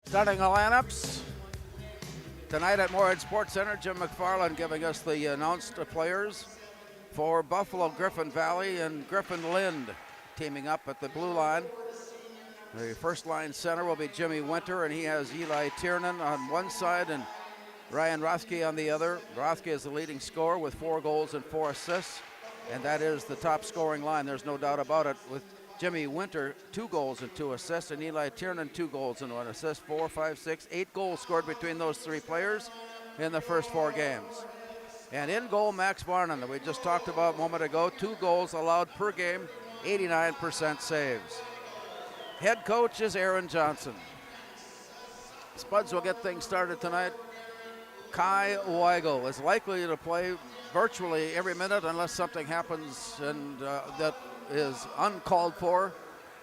Starting the lineups tonight at Moorhead Sports Center, Jim McFarland giving us the announced players for Buffalo. Griffin Valley and Griffin Lind teaming up at the blue line. The first line center will be Jimmy Winter, and he has Eli Tiernan on one side and Ryan Rothke on the other. Rothke is the leading scorer with 4 goals and 4 assists, and that is the top scoring line. There's no doubt about it. With Jimmy Winter, 2 goals and 2 assists, and Eli Tiernan, 2 goals and 1 assist. 4, 5, 6, 8 goals scored between those 3 players in the first 4 games. And in goal, Max Varnon, that we just talked about a moment ago, 2 goals allowed per game, 89% saves. Head coach is Aaron Johnson. Spuds will get things started tonight. Kai Weigel is likely to play virtually every minute unless something happens and that is uncalled for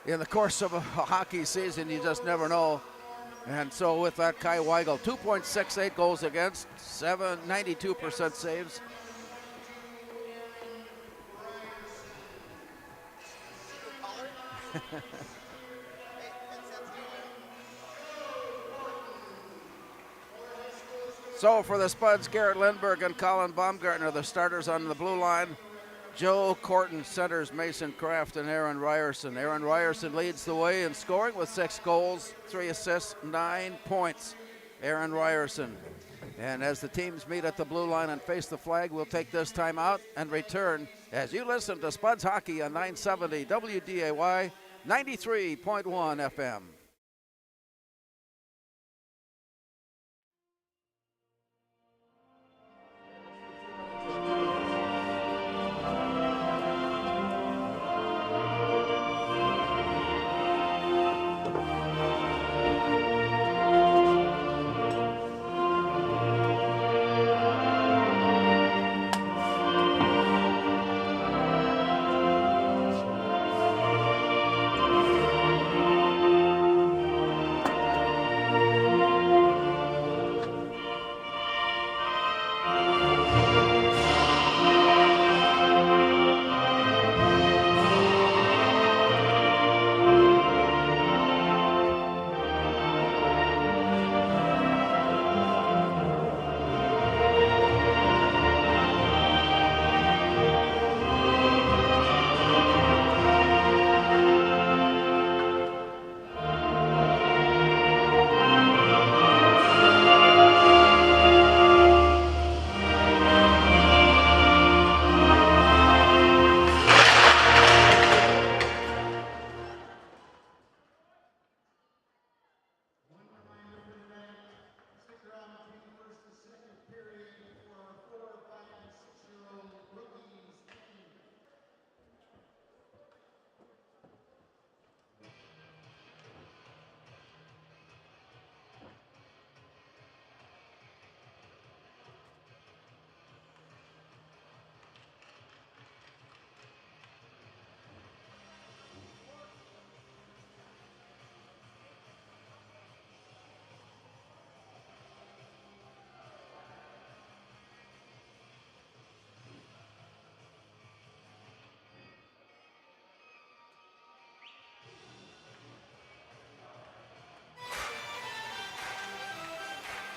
in the course of a hockey season. You just never know. And so with that, Kai Weigel, 2.68 goals against, 92% saves. So for the Spuds, Garrett Lindbergh and Colin Baumgartner, the starters on the blue line. Joe Corton centers Mason Kraft and Aaron Ryerson. Aaron Ryerson leads the way in scoring with 6 goals, 3 assists, 9 points. Aaron Ryerson. And as the teams meet at the blue line and face the flag, we'll take this time out and return as you listen to Spuds Hockey on 970 WDAY, 93.1 FM.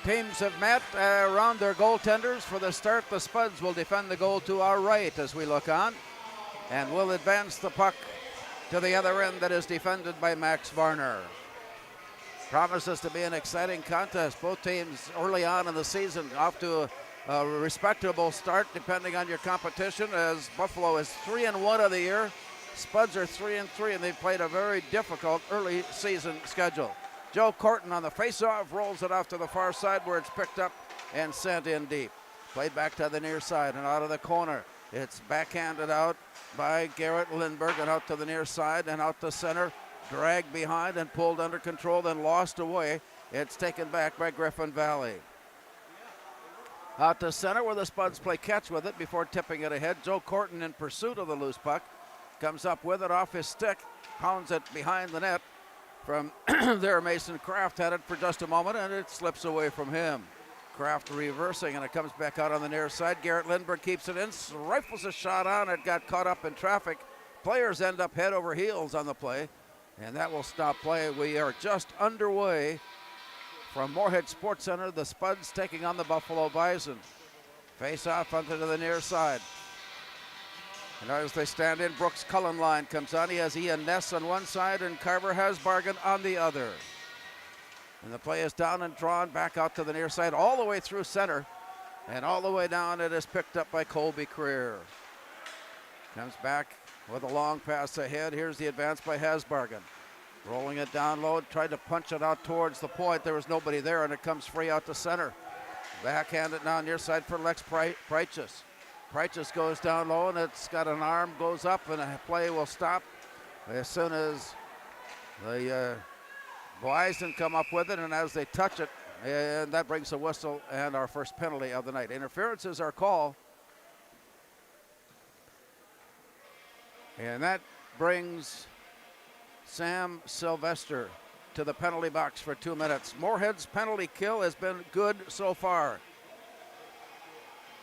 Teams have met around their goaltenders. For the start, the Spuds will defend the goal to our right as we look on, and will advance the puck to the other end that is defended by Max Varner. Promises to be an exciting contest. Both teams early on in the season off to a respectable start depending on your competition, as Buffalo is 3-1 of the year. Spuds are 3-3, and they've played a very difficult early season schedule. Joe Corton on the faceoff rolls it off to the far side where it's picked up and sent in deep. Played back to the near side and out of the corner. It's backhanded out by Garrett Lindbergh and out to the near side and out to center. Dragged behind and pulled under control, then lost away. It's taken back by Griffin Valley. Out to center where the Spuds play catch with it before tipping it ahead. Joe Corton in pursuit of the loose puck. Comes up with it off his stick. Pounds it behind the net. From there, Mason Kraft had it for just a moment, and it slips away from him. Kraft reversing, and it comes back out on the near side. Garrett Lindbergh keeps it in, rifles a shot on it, got caught up in traffic. Players end up head over heels on the play, and that will stop play. We are just underway from Moorhead Sports Center, the Spuds taking on the Buffalo Bison. Face off onto the near side. And as they stand in, Brooks Cullen line comes on. He has Ian Ness on one side and Carver Hasbargen on the other. And the play is down and drawn back out to the near side, all the way through center. And all the way down, it is picked up by Colby Creer. Comes back with a long pass ahead. Here's the advance by Hasbargen. Rolling it down low, tried to punch it out towards the point. There was nobody there, and it comes free out to center. Backhanded now near side for Lex Preichus. Preichus goes down low, and it's got an arm, goes up, and a play will stop as soon as the Bison come up with it, and as they touch it, and that brings a whistle and our first penalty of the night. Interference is our call. And that brings Sam Sylvester to the penalty box for 2 minutes. Moorhead's penalty kill has been good so far.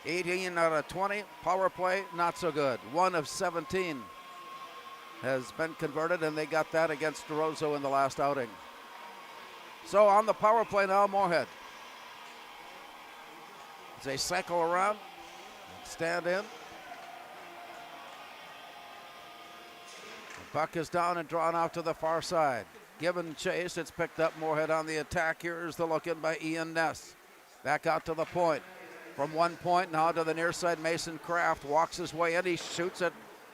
18 out of 20. Power play, not so good. 1 of 17 has been converted, and they got that against DeRosa in the last outing. So on the power play now, Moorhead. As they cycle around, stand in. The puck is down and drawn out to the far side. Given chase, it's picked up. Moorhead on the attack. Here's the look in by Ian Ness. Back out to the point. From 1 point now to the near side, Mason Kraft walks his way in. He shoots it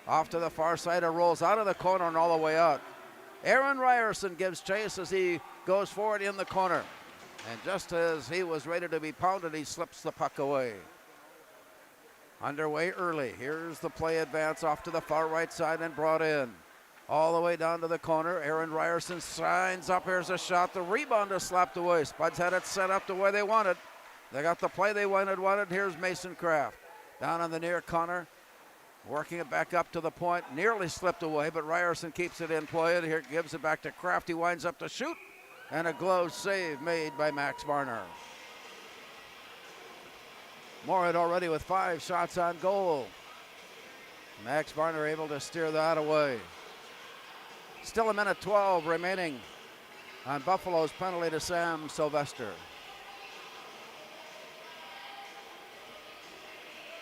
off to the far side. It rolls out of the corner and all the way out. Aaron Ryerson gives chase as he goes forward in the corner. And just as he was ready to be pounded, he slips the puck away. Underway early. Here's the play advance off to the far right side and brought in. All the way down to the corner. Aaron Ryerson signs up. Here's a shot. The rebound is slapped away. Spuds had it set up the way they wanted. They got the play they wanted. Here's Mason Kraft. Down on the near corner. Working it back up to the point. Nearly slipped away, but Ryerson keeps it in play. And here gives it back to Kraft. He winds up to shoot. And a glove save made by Max Varner. Moorhead already with 5 shots on goal. Max Varner able to steer that away. Still a minute 12 remaining on Buffalo's penalty to Sam Sylvester.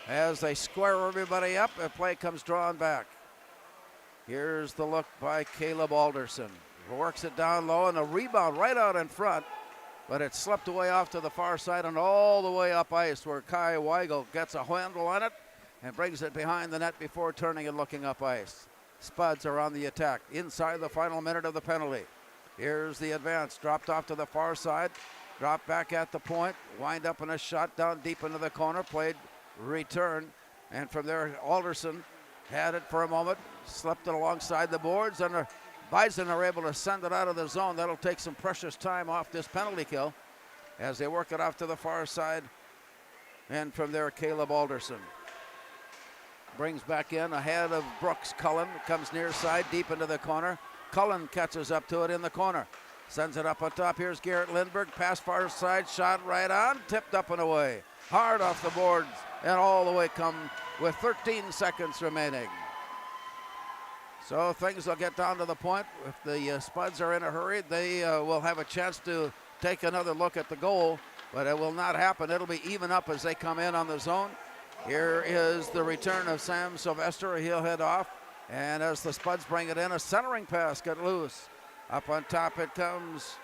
As they square everybody up, a play comes drawn back. Here's the look by Caleb Alderson. Works it down low and a rebound right out in front, but it slipped away off to the far side and all the way up ice where Kai Weigel gets a handle on it and brings it behind the net before turning and looking up ice. Spuds are on the attack inside the final minute of the penalty. Here's the advance, dropped off to the far side, dropped back at the point, wind up in a shot down deep into the corner, played return, and from there Alderson had it for a moment, slipped it alongside the boards, and the Bison are able to send it out of the zone. That'll take some precious time off this penalty kill as they work it off to the far side, and from there Caleb Alderson brings back in ahead of Brooks Cullen. It comes near side deep into the corner. Cullen catches up to it in the corner, sends it up on top. Here's Garrett Lindbergh, pass far side, shot right on, tipped up and away, hard off the boards and all the way come with 13 seconds remaining. So things will get down to the point. If the Spuds are in a hurry, they will have a chance to take another look at the goal, but it will not happen. It'll be even up as they come in on the zone. Here is the return of Sam Sylvester. He'll head off, and as the Spuds bring it in, a centering pass got loose. Up on top it comes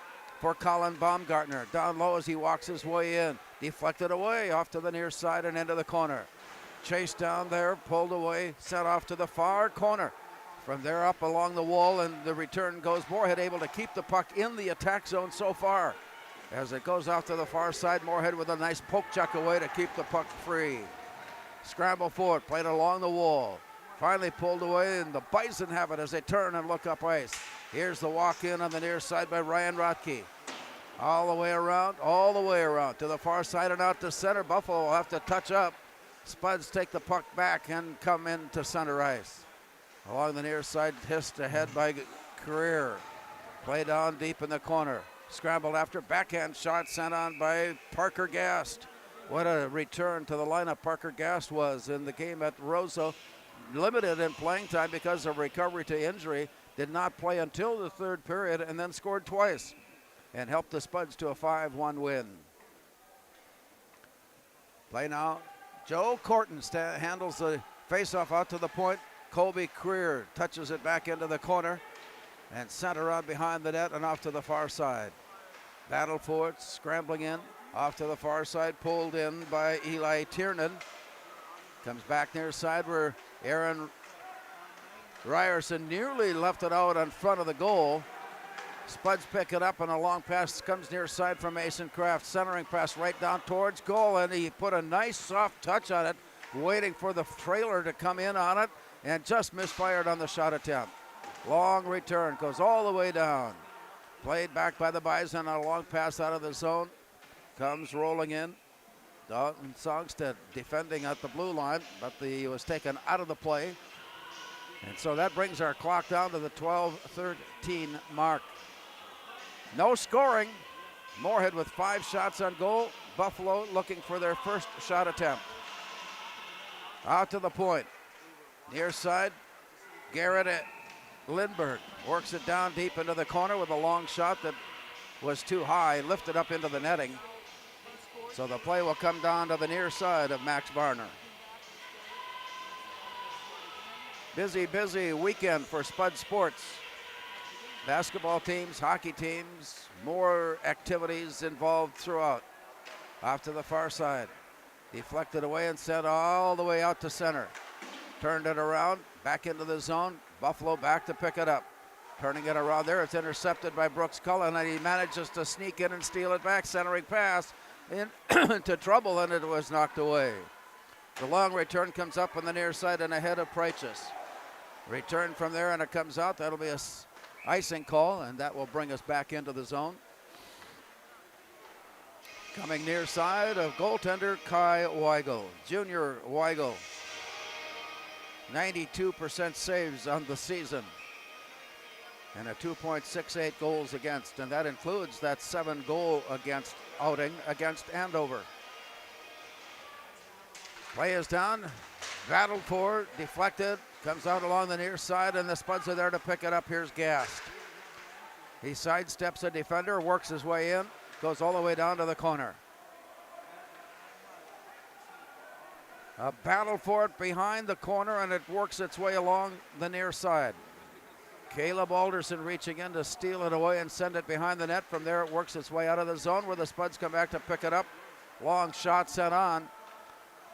for Colin Baumgartner. Down low as he walks his way in. Deflected away off to the near side and into the corner. Chased down there, pulled away, sent off to the far corner. From there up along the wall, and the return goes. Moorhead able to keep the puck in the attack zone so far. As it goes off to the far side, Moorhead with a nice poke check away to keep the puck free. Scramble forward, played along the wall. Finally pulled away, and the Bison have it as they turn and look up ice. Here's the walk in on the near side by Ryan Rotke. All the way around to the far side and out to center. Buffalo will have to touch up. Spuds take the puck back and come into center ice. Along the near side, hissed ahead by Career. Play down deep in the corner. Scrambled after, backhand shot sent on by Parker Gast. What a return to the lineup Parker Gast was in the game at Roseau. Limited in playing time because of recovery to injury. Did not play until the third period and then scored twice. and helped the Spuds to a 5-1 win. Play now. Joe Corton handles the faceoff out to the point. Colby Creer touches it back into the corner and sent around behind the net and off to the far side. Battle for it, scrambling in, off to the far side, pulled in by Eli Tiernan. Comes back near side where Aaron Ryerson nearly left it out in front of the goal. Spuds pick it up and a long pass comes near side from Mason Kraft. Centering pass right down towards goal, and he put a nice soft touch on it, waiting for the trailer to come in on it, and just misfired on the shot attempt. Long return, goes all the way down. Played back by the Bison on a long pass out of the zone. Comes rolling in. Dalton Songstead defending at the blue line, but he was taken out of the play. And so that brings our clock down to the 12-13 mark. No scoring. Moorhead with 5 shots on goal. Buffalo looking for their first shot attempt. Out to the point. Near side, Garrett Lindbergh works it down deep into the corner with a long shot that was too high, lifted up into the netting. So the play will come down to the near side of Max Varner. Busy weekend for Spud Sports. Basketball teams, hockey teams, more activities involved throughout. Off to the far side. Deflected away and sent all the way out to center. Turned it around, back into the zone. Buffalo back to pick it up. Turning it around there, it's intercepted by Brooks Cullen, and he manages to sneak in and steal it back. Centering pass into trouble, and it was knocked away. The long return comes up on the near side and ahead of Preichus. Return from there, and it comes out. That'll be a icing call, and that will bring us back into the zone. Coming near side of goaltender Kai Weigel. Junior Weigel. 92% saves on the season. And a 2.68 goals against, and that includes that 7-goal against outing against Andover. Play is down, battled for, deflected, comes out along the near side, and the Spuds are there to pick it up. Here's Gast. He sidesteps a defender, works his way in, goes all the way down to the corner. A battle for it behind the corner, and it works its way along the near side. Caleb Alderson reaching in to steal it away and send it behind the net. From there, it works its way out of the zone where the Spuds come back to pick it up. Long shot sent on.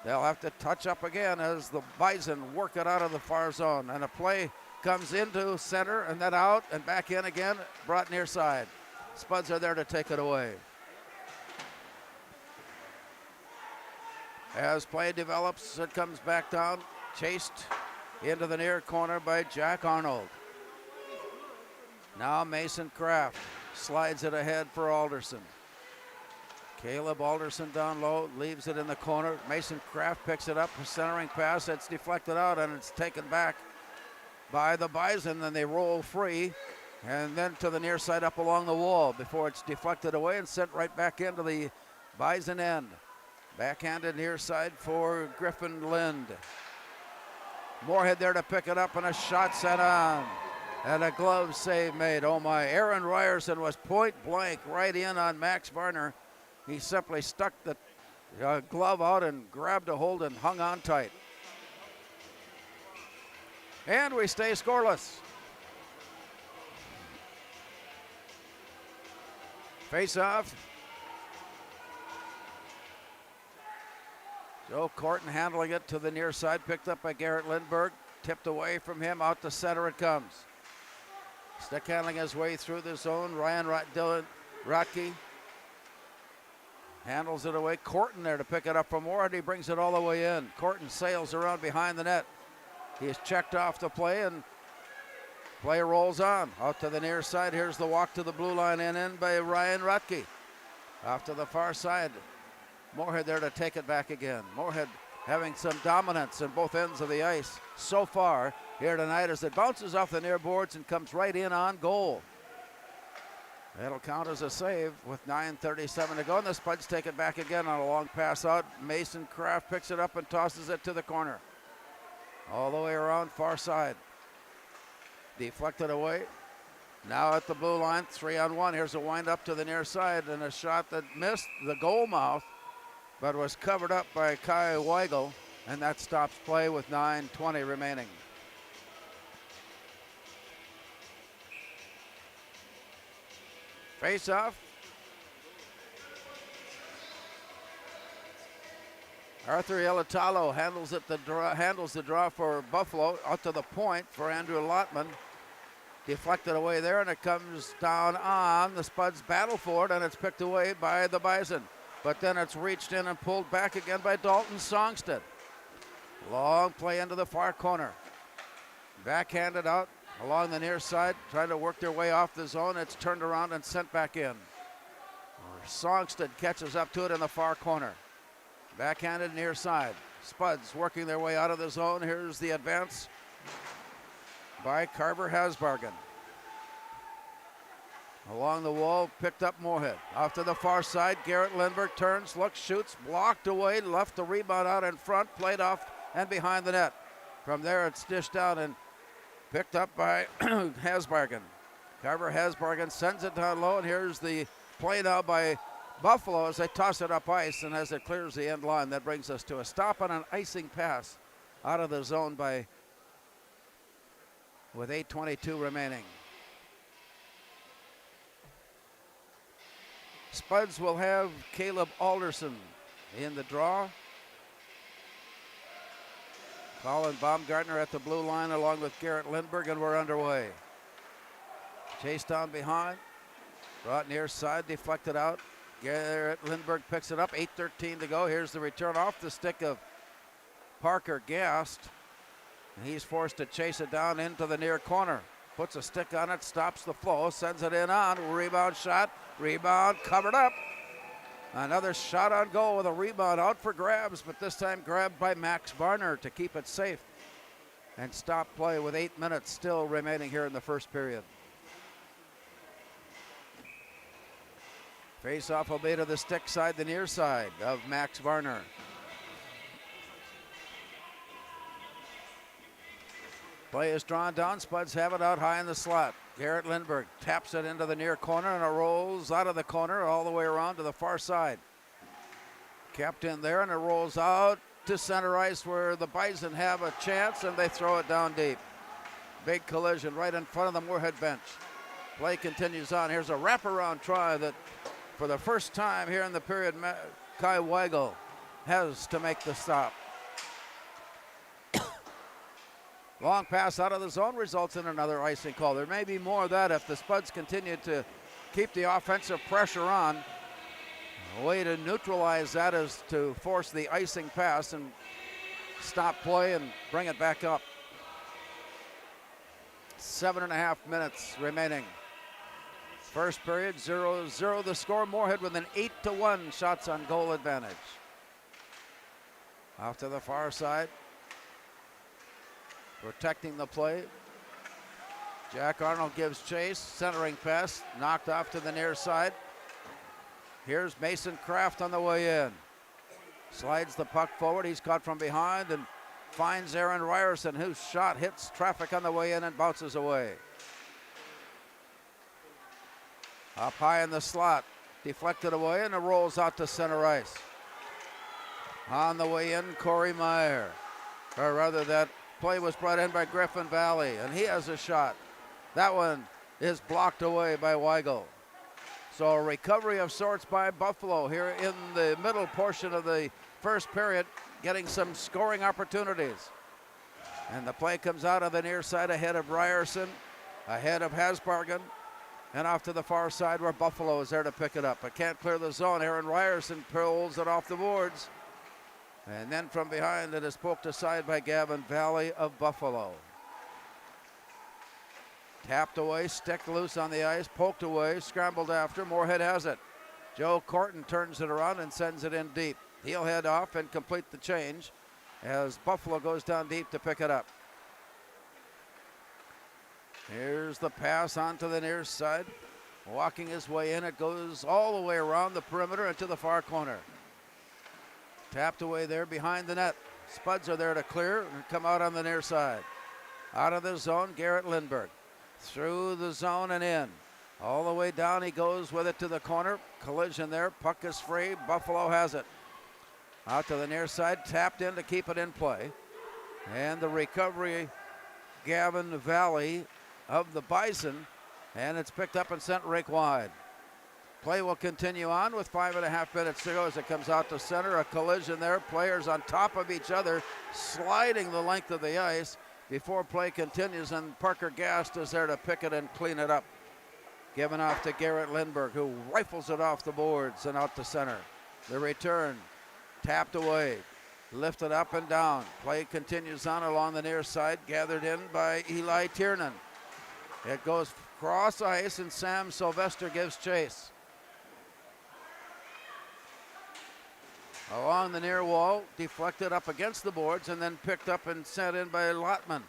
They'll have to touch up again as the Bison work it out of the far zone. And a play comes into center and then out and back in again, brought near side. Spuds are there to take it away. As play develops, it comes back down, chased into the near corner by Jack Arnold. Now Mason Kraft slides it ahead for Alderson. Caleb Alderson down low, leaves it in the corner. Mason Kraft picks it up, a centering pass. It's deflected out and it's taken back by the Bison, and they roll free. And then to the near side up along the wall before it's deflected away and sent right back into the Bison end. Backhanded near side for Griffin Lind. Moorhead there to pick it up and a shot sent on. And a glove save made. Oh my, Aaron Ryerson was point blank right in on Max Varner. He simply stuck the glove out and grabbed a hold and hung on tight. And we stay scoreless. Face off. Joe Corton handling it to the near side, picked up by Garrett Lindbergh. Tipped away from him, out to center it comes. Stick handling his way through the zone. Dylan Rotke handles it away. Corton there to pick it up from Moorhead. He brings it all the way in. Corton sails around behind the net. He is checked off the play, and play rolls on. Out to the near side. Here's the walk to the blue line and in by Ryan Rotke. Off to the far side. Moorhead there to take it back again. Moorhead having some dominance in both ends of the ice so far here tonight as it bounces off the near boards and comes right in on goal. That'll count as a save with 9:37 to go, and the Spuds take it back again on a long pass out. Mason Kraft picks it up and tosses it to the corner. All the way around far side. Deflected away. Now at the blue line, 3-on-1. Here's a wind up to the near side and a shot that missed the goal mouth, but was covered up by Kai Weigel, and that stops play with 9:20 remaining. Face off. Arthur Ialitalo handles the draw for Buffalo out to the point for Andrew Lottman. Deflected away there, and it comes down on the Spuds battle for it, and it's picked away by the Bison. But then it's reached in and pulled back again by Dalton Songstead. Long play into the far corner. Backhanded out along the near side, trying to work their way off the zone. It's turned around and sent back in. Songstead catches up to it in the far corner. Backhanded near side. Spuds working their way out of the zone. Here's the advance by Carver Hasbargen. Along the wall, picked up Moorhead. Off to the far side, Garrett Lindbergh turns, looks, shoots, blocked away, left the rebound out in front, played off and behind the net. From there, it's dished out and picked up by Hasbargen. Carver Hasbargen sends it down low, and here's the play now by Buffalo as they toss it up ice, and as it clears the end line, that brings us to a stop on an icing pass out of the zone with 8:22 remaining. Spuds will have Caleb Alderson in the draw. Colin Baumgartner at the blue line along with Garrett Lindbergh, and we're underway. Chased down behind, brought near side, deflected out. Garrett Lindbergh picks it up, 8:13 to go. Here's the return off the stick of Parker Gast. And he's forced to chase it down into the near corner. Puts a stick on it, stops the flow, sends it in on. Rebound shot, rebound covered up. Another shot on goal with a rebound out for grabs, but this time grabbed by Max Varner to keep it safe and stop play with 8 minutes still remaining here in the first period. Face-off will be to the stick side, the near side of Max Varner. Play is drawn down. Spuds have it out high in the slot. Garrett Lindbergh taps it into the near corner, and it rolls out of the corner all the way around to the far side. Kept in there, and it rolls out to center ice where the Bison have a chance, and they throw it down deep. Big collision right in front of the Moorhead bench. Play continues on. Here's a wraparound try that for the first time here in the period, Kai Weigel has to make the stop. Long pass out of the zone results in another icing call. There may be more of that if the Spuds continue to keep the offensive pressure on. A way to neutralize that is to force the icing pass and stop play and bring it back up. 7.5 minutes remaining. First period, 0-0 the score. Moorhead with an 8-1 shots on goal advantage. Off to the far side. Protecting the play. Jack Arnold gives chase. Centering pass. Knocked off to the near side. Here's Mason Kraft on the way in. Slides the puck forward. He's caught from behind and finds Aaron Ryerson, whose shot hits traffic on the way in and bounces away. Up high in the slot. Deflected away, and it rolls out to center ice. On the way in, Corey Meyer. Or rather, that play was brought in by Griffin Valley, and he has a shot. That one is blocked away by Weigel. So a recovery of sorts by Buffalo here in the middle portion of the first period, getting some scoring opportunities. And the play comes out of the near side ahead of Ryerson, ahead of Hasbargen, and off to the far side where Buffalo is there to pick it up. But can't clear the zone. Aaron Ryerson pulls it off the boards. And then from behind, it is poked aside by Gavin Valley of Buffalo. Tapped away, stick loose on the ice, poked away, scrambled after. Moorhead has it. Joe Corton turns it around and sends it in deep. He'll head off and complete the change as Buffalo goes down deep to pick it up. Here's the pass onto the near side. Walking his way in, it goes all the way around the perimeter and to the far corner. Tapped away there behind the net. Spuds are there to clear and come out on the near side. Out of the zone, Garrett Lindbergh. through the zone and in. All the way down he goes with it to the corner. Collision there. Puck is free. Buffalo has it. Out to the near side. Tapped in to keep it in play. And the recovery, Gavin Valley of the Bison. And it's picked up and sent rink wide. Play will continue on with 5.5 minutes to go as it comes out to center. A collision there. Players on top of each other, sliding the length of the ice before play continues. And Parker Gast is there to pick it and clean it up. Given off to Garrett Lindbergh, who rifles it off the boards and out to center. The return, tapped away, lifted up and down. Play continues on along the near side, gathered in by Eli Tiernan. It goes cross ice, and Sam Sylvester gives chase. Along the near wall, deflected up against the boards, and then picked up and sent in by Lottman.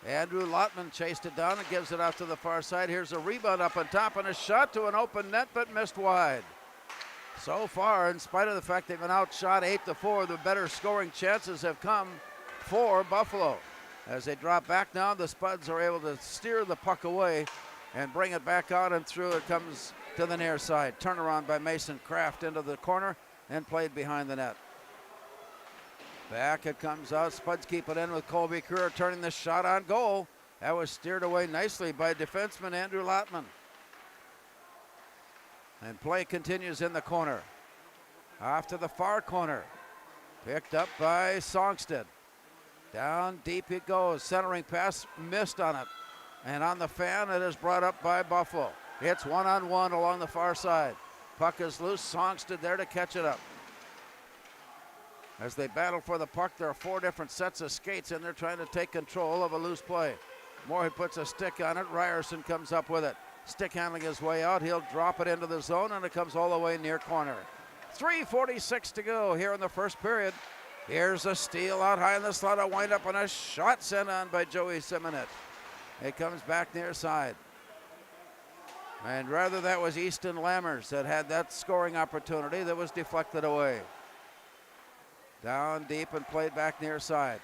Andrew Lottman chased it down and gives it out to the far side. Here's a rebound up on top and a shot to an open net, but missed wide. So far, in spite of the fact they've been outshot 8-4, the better scoring chances have come for Buffalo. As they drop back now, the Spuds are able to steer the puck away and bring it back out, and through it comes to the near side. Turnaround by Mason Kraft into the corner and played behind the net. Back it comes out. Spuds keep it in with Colby Kerr turning the shot on goal. That was steered away nicely by defenseman Andrew Lottman. And play continues in the corner. Off to the far corner. Picked up by Songstead. Down deep it goes. Centering pass missed on it. And on the fan it is brought up by Buffalo. It's one-on-one along the far side. Puck is loose. Songstead there to catch it up. As they battle for the puck, there are 4 different sets of skates, and they're trying to take control of a loose play. Moorhead puts a stick on it. Ryerson comes up with it. Stick handling his way out. He'll drop it into the zone, and it comes all the way near corner. 3:46 to go here in the first period. Here's a steal out high in the slot, a wind up, and a shot sent on by Joey Simonet. It comes back near side. And rather that was Easton Lammers that had that scoring opportunity that was deflected away. Down deep and played back near side.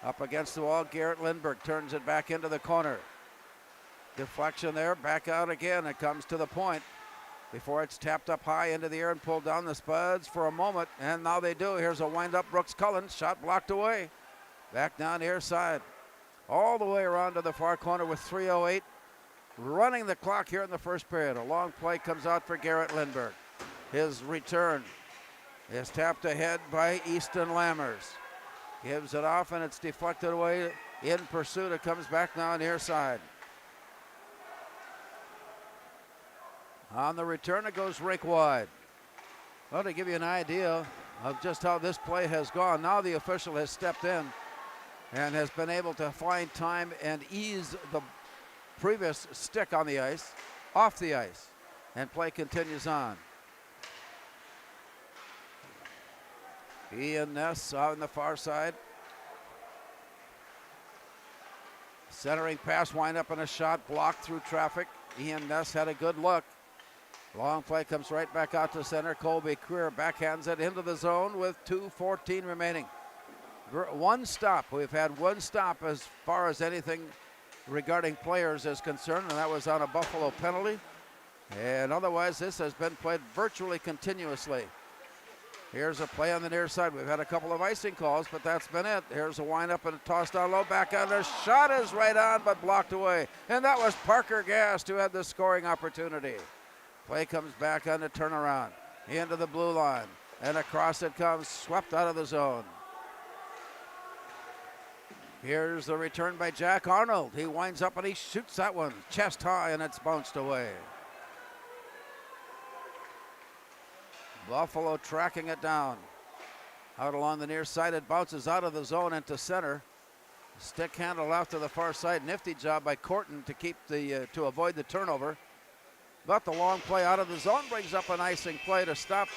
Up against the wall, Garrett Lindbergh turns it back into the corner. Deflection there, back out again. It comes to the point before it's tapped up high into the air and pulled down. The Spuds for a moment, and now they do. Here's a wind-up, Brooks Cullen, shot blocked away. Back down near side. All the way around to the far corner with 3:08. Running the clock here in the first period. A long play comes out for Garrett Lindbergh. His return is tapped ahead by Easton Lammers. Gives it off, and it's deflected away in pursuit. It comes back now near side. On the return, it goes rink wide. Well, to give you an idea of just how this play has gone, now the official has stepped in and has been able to find time and ease the previous stick on the ice, off the ice, and play continues on. Ian Ness on the far side. Centering pass, wind up and a shot blocked through traffic. Ian Ness had a good look. Long play comes right back out to center. Colby Creer backhands it into the zone with 2:14 remaining. One stop. We've had one stop as far as anything regarding players is concerned, and that was on a Buffalo penalty. And otherwise, this has been played virtually continuously. Here's a play on the near side. We've had a couple of icing calls, but that's been it. Here's a windup and a toss down low, back on. The shot is right on, but blocked away. And that was Parker Gast who had the scoring opportunity. Play comes back on the turnaround. Into the blue line. And across it comes, swept out of the zone. Here's the return by Jack Arnold. He winds up and he shoots that one chest high, and it's bounced away. Buffalo tracking it down. Out along the near side, it bounces out of the zone into center. Stick handle out to the far side. Nifty job by Corton to keep to avoid the turnover. But the long play out of the zone brings up an icing play to stop.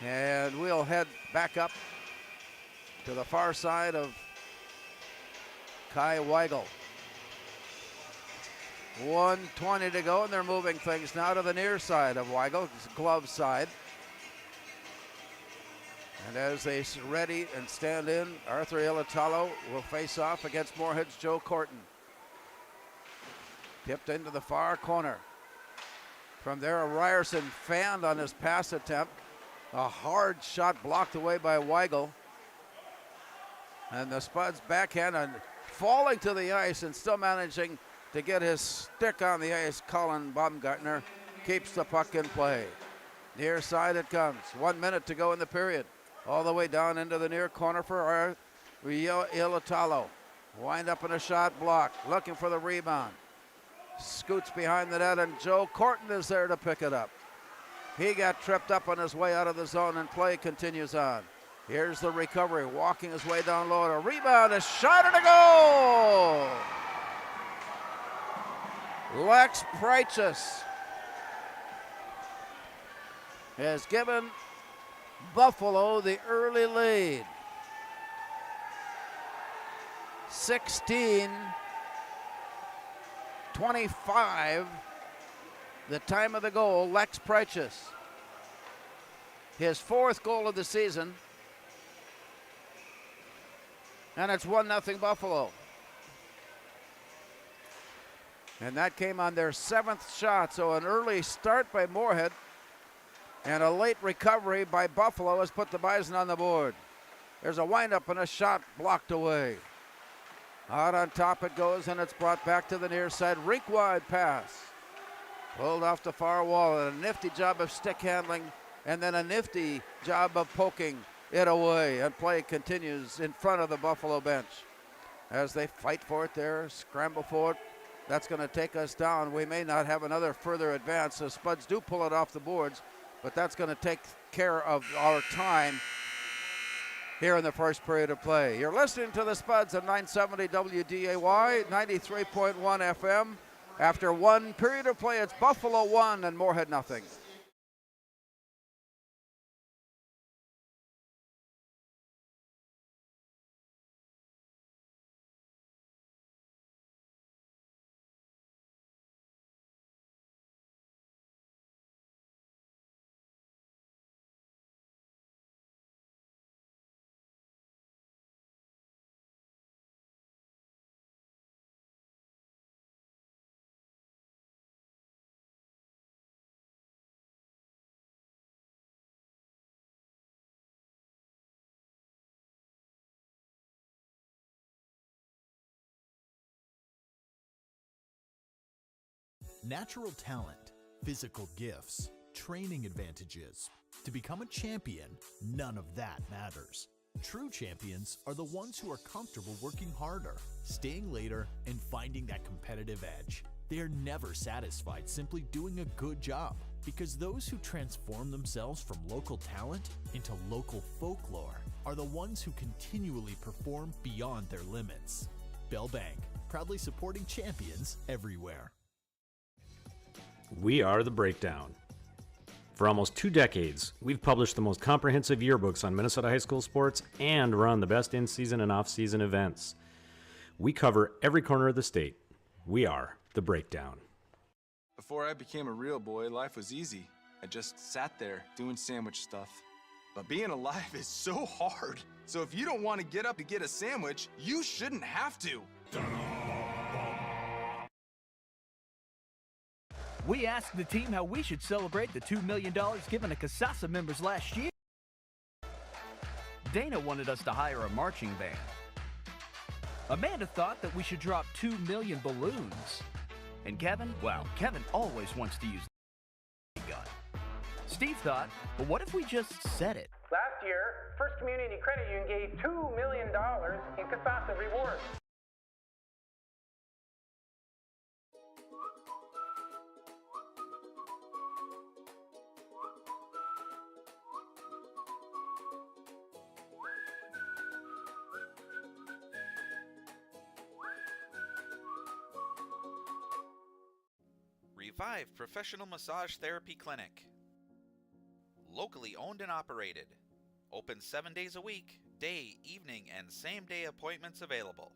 And we'll head back up to the far side of Kai Weigel. 1:20 to go, and they're moving things now to the near side of Weigel, glove side. And as they ready and stand in, Arthur Ilatalo will face off against Moorhead's Joe Corton. Tipped into the far corner. From there, Ryerson fanned on his pass attempt. A hard shot blocked away by Weigel. And the Spuds backhand and falling to the ice and still managing to get his stick on the ice. Colin Baumgartner keeps the puck in play. Near side it comes. 1 minute to go in the period. All the way down into the near corner for Ilatalo. Wind up in a shot block. Looking for the rebound. Scoots behind the net, and Joe Corton is there to pick it up. He got tripped up on his way out of the zone, and play continues on. Here's the recovery, walking his way down low. A rebound, a shot, and a goal! Lex Preichus has given Buffalo the early lead. 16-25, the time of the goal. Lex Preichus, his 4th goal of the season, and it's 1-0 Buffalo. And that came on their 7th shot, so an early start by Moorhead and a late recovery by Buffalo has put the Bison on the board. There's a windup and a shot blocked away. Out on top it goes, and it's brought back to the near side. Rink-wide pass. Pulled off the far wall, and a nifty job of stick handling, and then a nifty job of poking it away. And play continues in front of the Buffalo bench. As they fight for it there, scramble for it. That's going to take us down. We may not have another further advance. The Spuds do pull it off the boards, but that's going to take care of our time here in the first period of play. You're listening to the Spuds at 970 WDAY, 93.1 FM. After 1 period of play, it's Buffalo 1 and Moorhead 0. Natural talent, physical gifts, training advantages. To become a champion, none of that matters. True champions are the ones who are comfortable working harder, staying later, and finding that competitive edge. They are never satisfied simply doing a good job, because those who transform themselves from local talent into local folklore are the ones who continually perform beyond their limits. Bell Bank, proudly supporting champions everywhere. We are The Breakdown. For almost 2 decades, we've published the most comprehensive yearbooks on Minnesota high school sports and run the best in-season and off-season events. We cover every corner of the state. We are The Breakdown. Before I became a real boy, life was easy. I just sat there doing sandwich stuff. But being alive is so hard. So if you don't want to get up to get a sandwich, you shouldn't have to. We asked the team how we should celebrate the $2 million given to Casasa members last year. Dana wanted us to hire a marching band. Amanda thought that we should drop 2 million balloons. And Kevin, well, Kevin always wants to use the gun. Steve thought, well, what if we just said it? Last year, First Community Credit Union gave $2 million in Casasa rewards. Revive Professional Massage Therapy Clinic. Locally owned and operated. Open 7 days a week, day, evening, and same-day appointments available.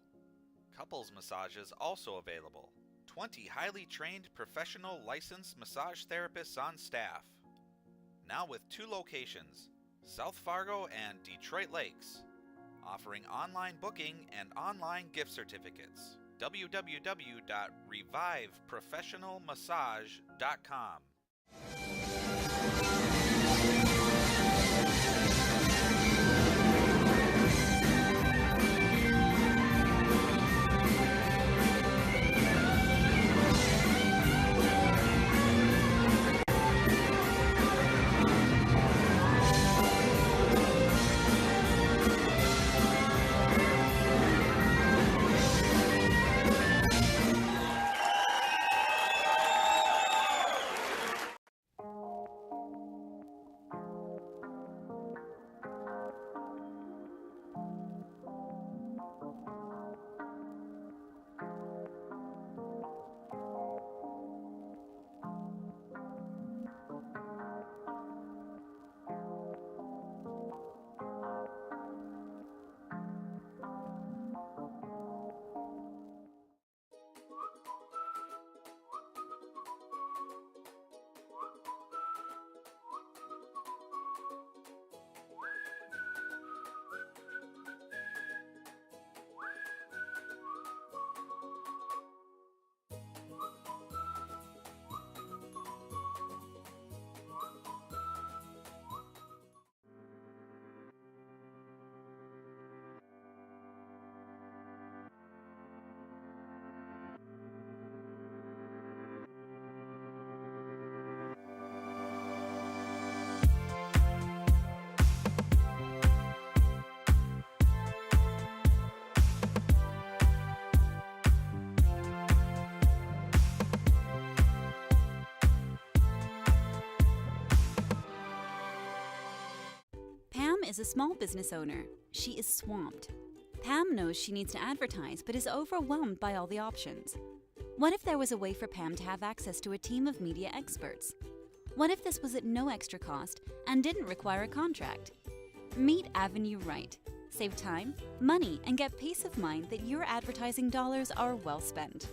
Couples massages also available. 20 highly trained professional licensed massage therapists on staff. Now with 2 locations, South Fargo and Detroit Lakes, offering online booking and online gift certificates. www.reviveprofessionalmassage.com. Pam is a small business owner. She is swamped. Pam knows she needs to advertise, but is overwhelmed by all the options. What if there was a way for Pam to have access to a team of media experts? What if this was at no extra cost and didn't require a contract? Meet Avenue Right. Save time, money, and get peace of mind that your advertising dollars are well spent.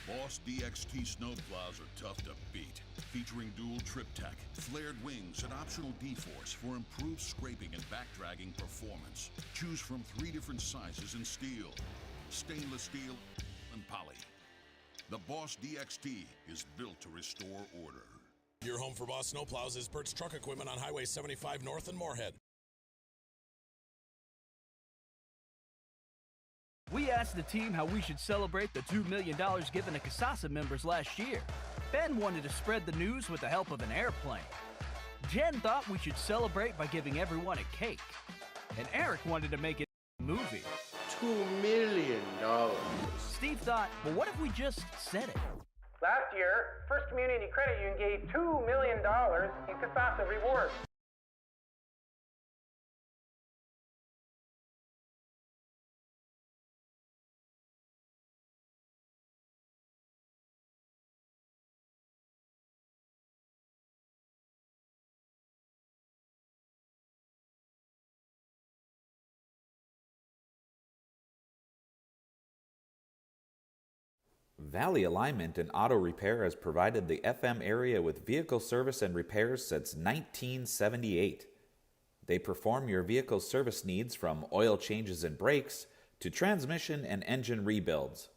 Boss DXT snowplows are tough to beat. Featuring dual trip tech, flared wings, and optional D-force for improved scraping and backdragging performance. Choose from 3 different sizes in steel, stainless steel, and poly. The Boss DXT is built to restore order. Your home for Boss snowplows is Bert's Truck Equipment on Highway 75 North in Moorhead. We asked the team how we should celebrate the $2 million given to Casasa members last year. Ben wanted to spread the news with the help of an airplane. Jen thought we should celebrate by giving everyone a cake. And Eric wanted to make it a movie. $2 million. Steve thought, well, what if we just said it? Last year, First Community Credit Union gave $2 million in Casasa rewards. Valley Alignment and Auto Repair has provided the FM area with vehicle service and repairs since 1978. They perform your vehicle service needs from oil changes and brakes to transmission and engine rebuilds.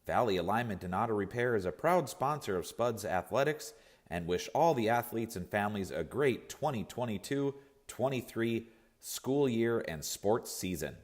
Valley Alignment and Auto Repair is a proud sponsor of Spuds Athletics and wish all the athletes and families a great 2022-23 school year and sports season.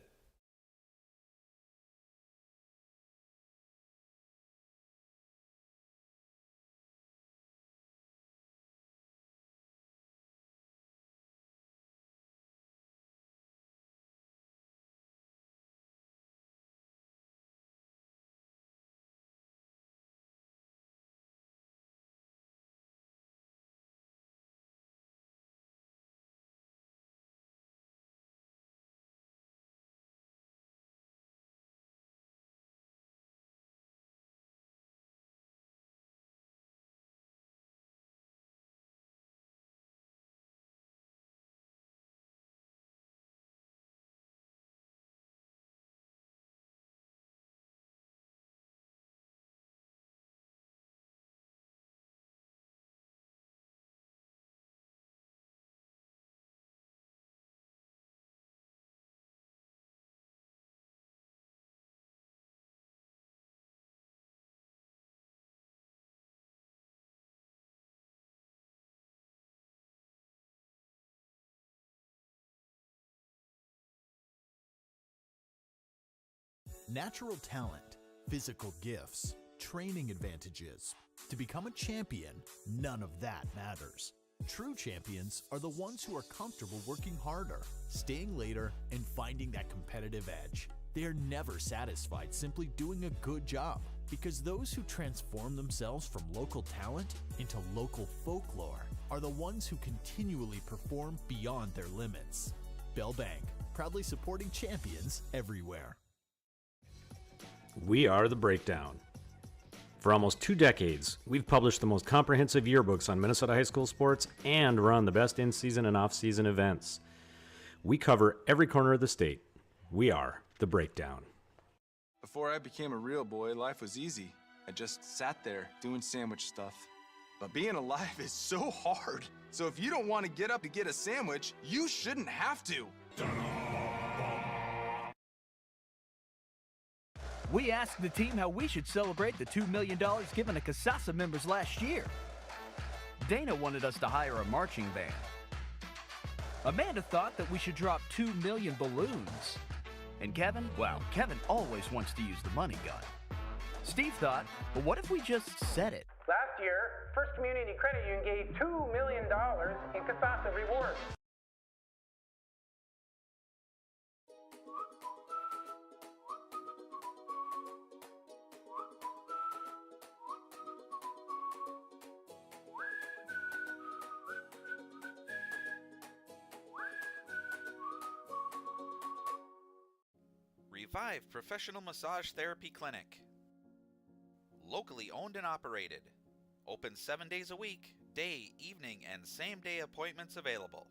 Natural talent, physical gifts, training advantages. To become a champion, none of that matters. True champions are the ones who are comfortable working harder, staying later, and finding that competitive edge. They are never satisfied simply doing a good job, because those who transform themselves from local talent into local folklore are the ones who continually perform beyond their limits. Bell Bank, proudly supporting champions everywhere. We are The Breakdown. For almost 2 decades, we've published the most comprehensive yearbooks on Minnesota high school sports and run the best in-season and off-season events. We cover every corner of the state. We are The Breakdown. Before I became a real boy, life was easy. I just sat there doing sandwich stuff. But being alive is so hard. So if you don't want to get up to get a sandwich, you shouldn't have to. We asked the team how we should celebrate the $2 million given to Casasa members last year. Dana wanted us to hire a marching band. Amanda thought that we should drop 2 million balloons. And Kevin, well, Kevin always wants to use the money gun. Steve thought, well, what if we just said it? Last year, First Community Credit Union gave $2 million in Casasa rewards. Revive Professional Massage Therapy Clinic. Locally owned and operated. Open 7 days a week, day, evening, and same-day appointments available.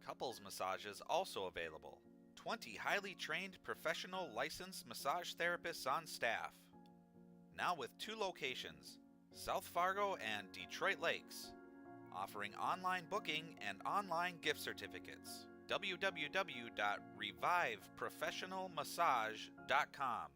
Couples massages also available. 20 highly trained professional licensed massage therapists on staff. Now with 2 locations, South Fargo and Detroit Lakes. Offering online booking and online gift certificates. www.reviveprofessionalmassage.com.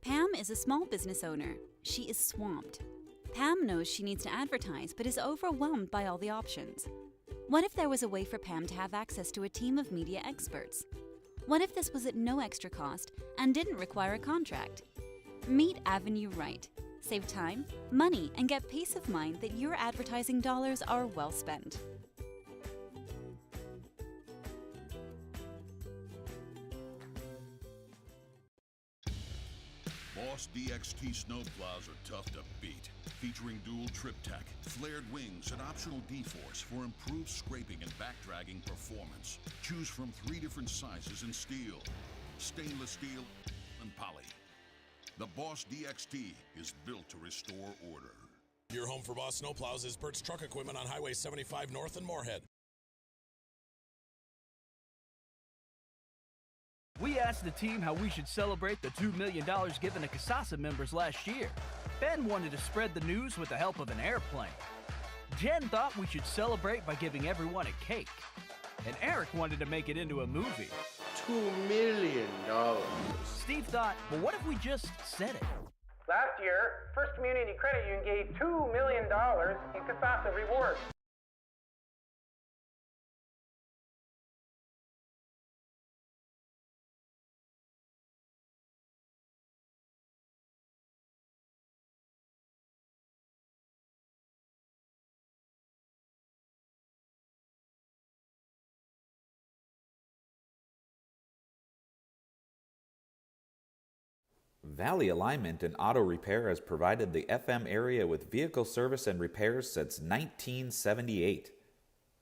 Pam is a small business owner. She is swamped. Pam knows she needs to advertise, but is overwhelmed by all the options. What if there was a way for Pam to have access to a team of media experts? What if this was at no extra cost and didn't require a contract? Meet Avenue Right. Save time, money, and get peace of mind that your advertising dollars are well spent. Boss DXT snowplows are tough to beat. Featuring dual trip tech, flared wings, and optional D-force for improved scraping and backdragging performance. Choose from 3 different sizes in steel, stainless steel, and poly. The Boss DXT is built to restore order. Your home for Boss snowplows is Bert's Truck Equipment on Highway 75 North in Moorhead. We asked the team how we should celebrate the $2 million given to Casasa members last year. Ben wanted to spread the news with the help of an airplane. Jen thought we should celebrate by giving everyone a cake. And Eric wanted to make it into a movie. $2 million. Steve thought, well, what if we just said it? Last year, First Community Credit Union gave $2 million in Casasa rewards. Valley Alignment and Auto Repair has provided the FM area with vehicle service and repairs since 1978.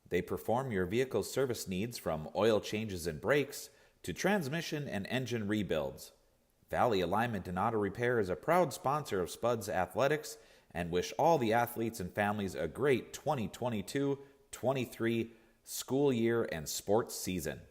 They perform your vehicle service needs from oil changes and brakes to transmission and engine rebuilds. Valley Alignment and Auto Repair is a proud sponsor of Spuds Athletics and wish all the athletes and families a great 2022-23 school year and sports season.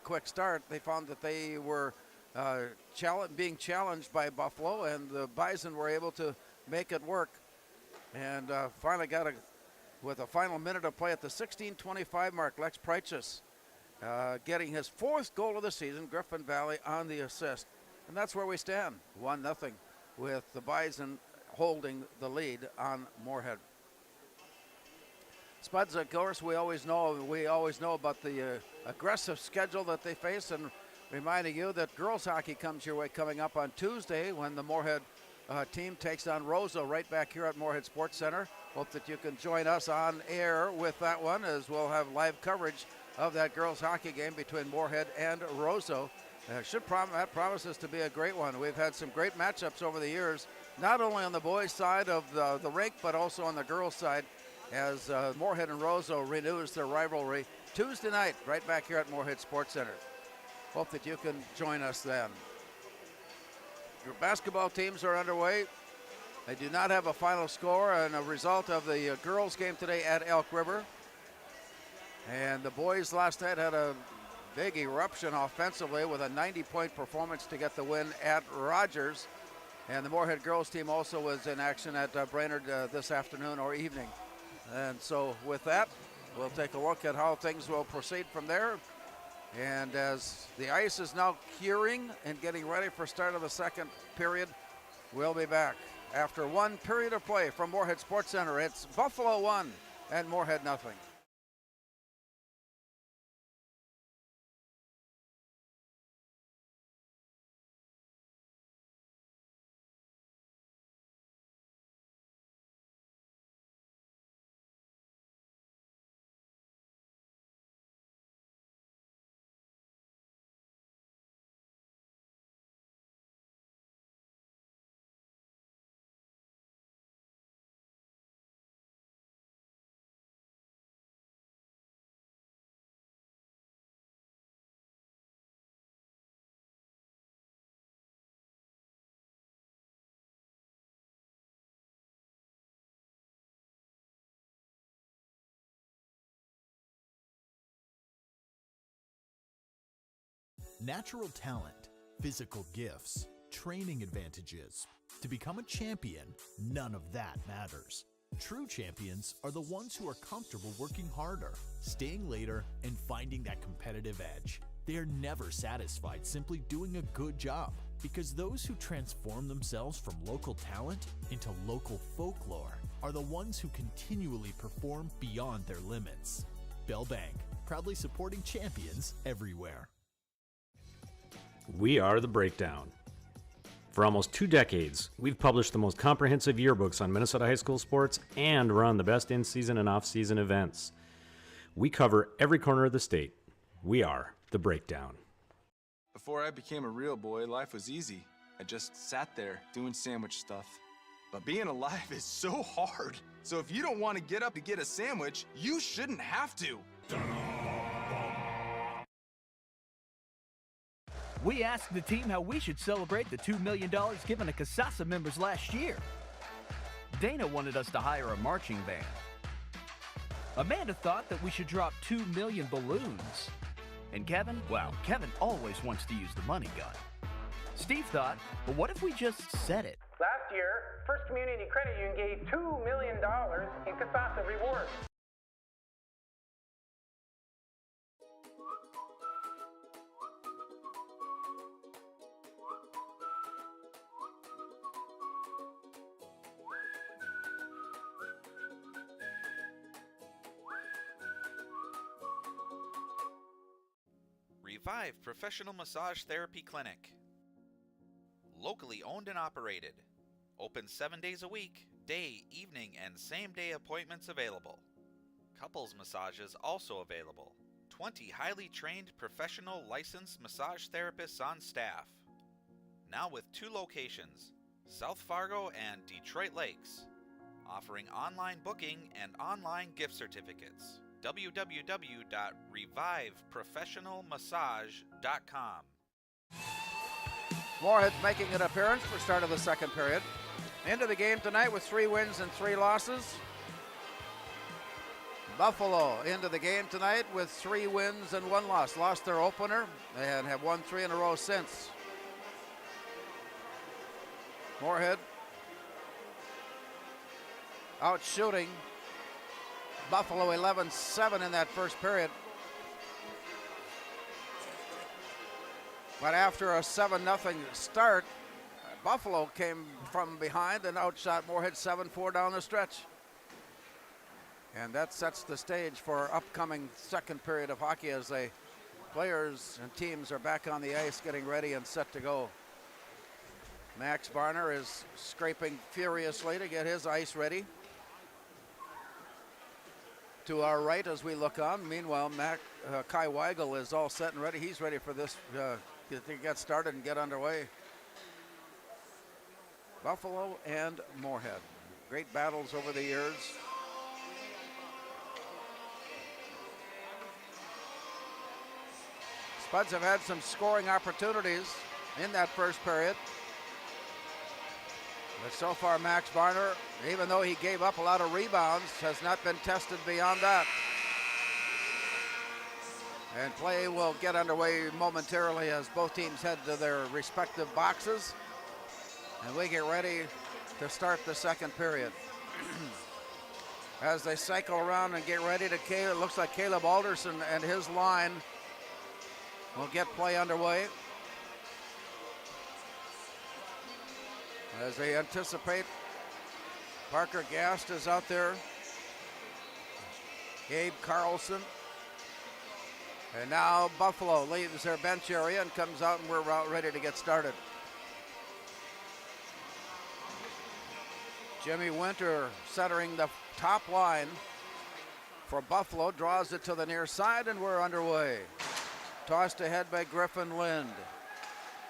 Quick start. They found that they were being challenged by Buffalo, and the Bison were able to make it work. And finally with a final minute of play at the 16:25 mark, Lex Preichus getting his 4th goal of the season, Griffin Valley on the assist. And that's where we stand, 1-0, with the Bison holding the lead on Moorhead. Spuds, of course, we always know about the aggressive schedule that they face, and reminding you that girls hockey comes your way coming up on Tuesday when the Moorhead team takes on Roseau right back here at Moorhead Sports Center. Hope that you can join us on air with that one, as we'll have live coverage of that girls hockey game between Moorhead and Roseau. That promises to be a great one. We've had some great matchups over the years, not only on the boys' side of the rink, but also on the girls' side, as Moorhead and Roseau renews their rivalry Tuesday night right back here at Moorhead Sports Center. Hope that you can join us then. Your basketball teams are underway. They do not have a final score and a result of the girls game today at Elk River. And the boys last night had a big eruption offensively with a 90-point performance to get the win at Rogers. And the Moorhead girls team also was in action at Brainerd this afternoon or evening. And so with that, we'll take a look at how things will proceed from there. And as the ice is now curing and getting ready for start of the second period, we'll be back after one period of play from Moorhead Sports Center. It's Buffalo 1 and Moorhead 0. Natural talent, physical gifts, training advantages. To become a champion, none of that matters. True champions are the ones who are comfortable working harder, staying later, and finding that competitive edge. They are never satisfied simply doing a good job, because those who transform themselves from local talent into local folklore are the ones who continually perform beyond their limits. Bell Bank, proudly supporting champions everywhere. We are The Breakdown. For almost 2 decades, we've published the most comprehensive yearbooks on Minnesota high school sports and run the best in-season and off-season events. We cover every corner of the state. We are The Breakdown. Before I became a real boy, life was easy. I just sat there doing sandwich stuff. But being alive is so hard. So if you don't want to get up to get a sandwich, you shouldn't have to. We asked the team how we should celebrate the $2 million given to Casasa members last year. Dana wanted us to hire a marching band. Amanda thought that we should drop 2 million balloons. And Kevin, well, Kevin always wants to use the money gun. Steve thought, well, what if we just said it? Last year, First Community Credit Union gave $2 million in Casasa rewards. Revive Professional Massage Therapy Clinic. Locally owned and operated. Open 7 days a week, day, evening, and same-day appointments available. Couples massages also available. 20 highly trained professional licensed massage therapists on staff. Now with 2 locations, South Fargo and Detroit Lakes. Offering online booking and online gift certificates. www.reviveprofessionalmassage.com. Moorhead's making an appearance for start of the second period. Into the game tonight with 3 wins and 3 losses. Buffalo into the game tonight with 3 wins and 1 loss. Lost their opener and have won 3 in a row since. Moorhead out shooting Buffalo 11-7 in that first period. But after a 7-0 start, Buffalo came from behind and outshot Moorhead 7-4 down the stretch. And that sets the stage for upcoming second period of hockey as the players and teams are back on the ice getting ready and set to go. Max Barner is scraping furiously to get his ice ready. To our right as we look on, meanwhile, Kai Weigel is all set and ready. He's ready for this to get started and get underway. Buffalo and Moorhead. Great battles over the years. Spuds have had some scoring opportunities in that first period. But so far, Max Barner, even though he gave up a lot of rebounds, has not been tested beyond that. And play will get underway momentarily as both teams head to their respective boxes. And we get ready to start the second period. As they cycle around and get ready to, it looks like Caleb Alderson and his line will get play underway. As they anticipate, Parker Gast is out there. Gabe Carlson. And now Buffalo leaves their bench area and comes out, and we're ready to get started. Jimmy Winter centering the top line for Buffalo, draws it to the near side, and we're underway. Tossed ahead by Griffin Lind.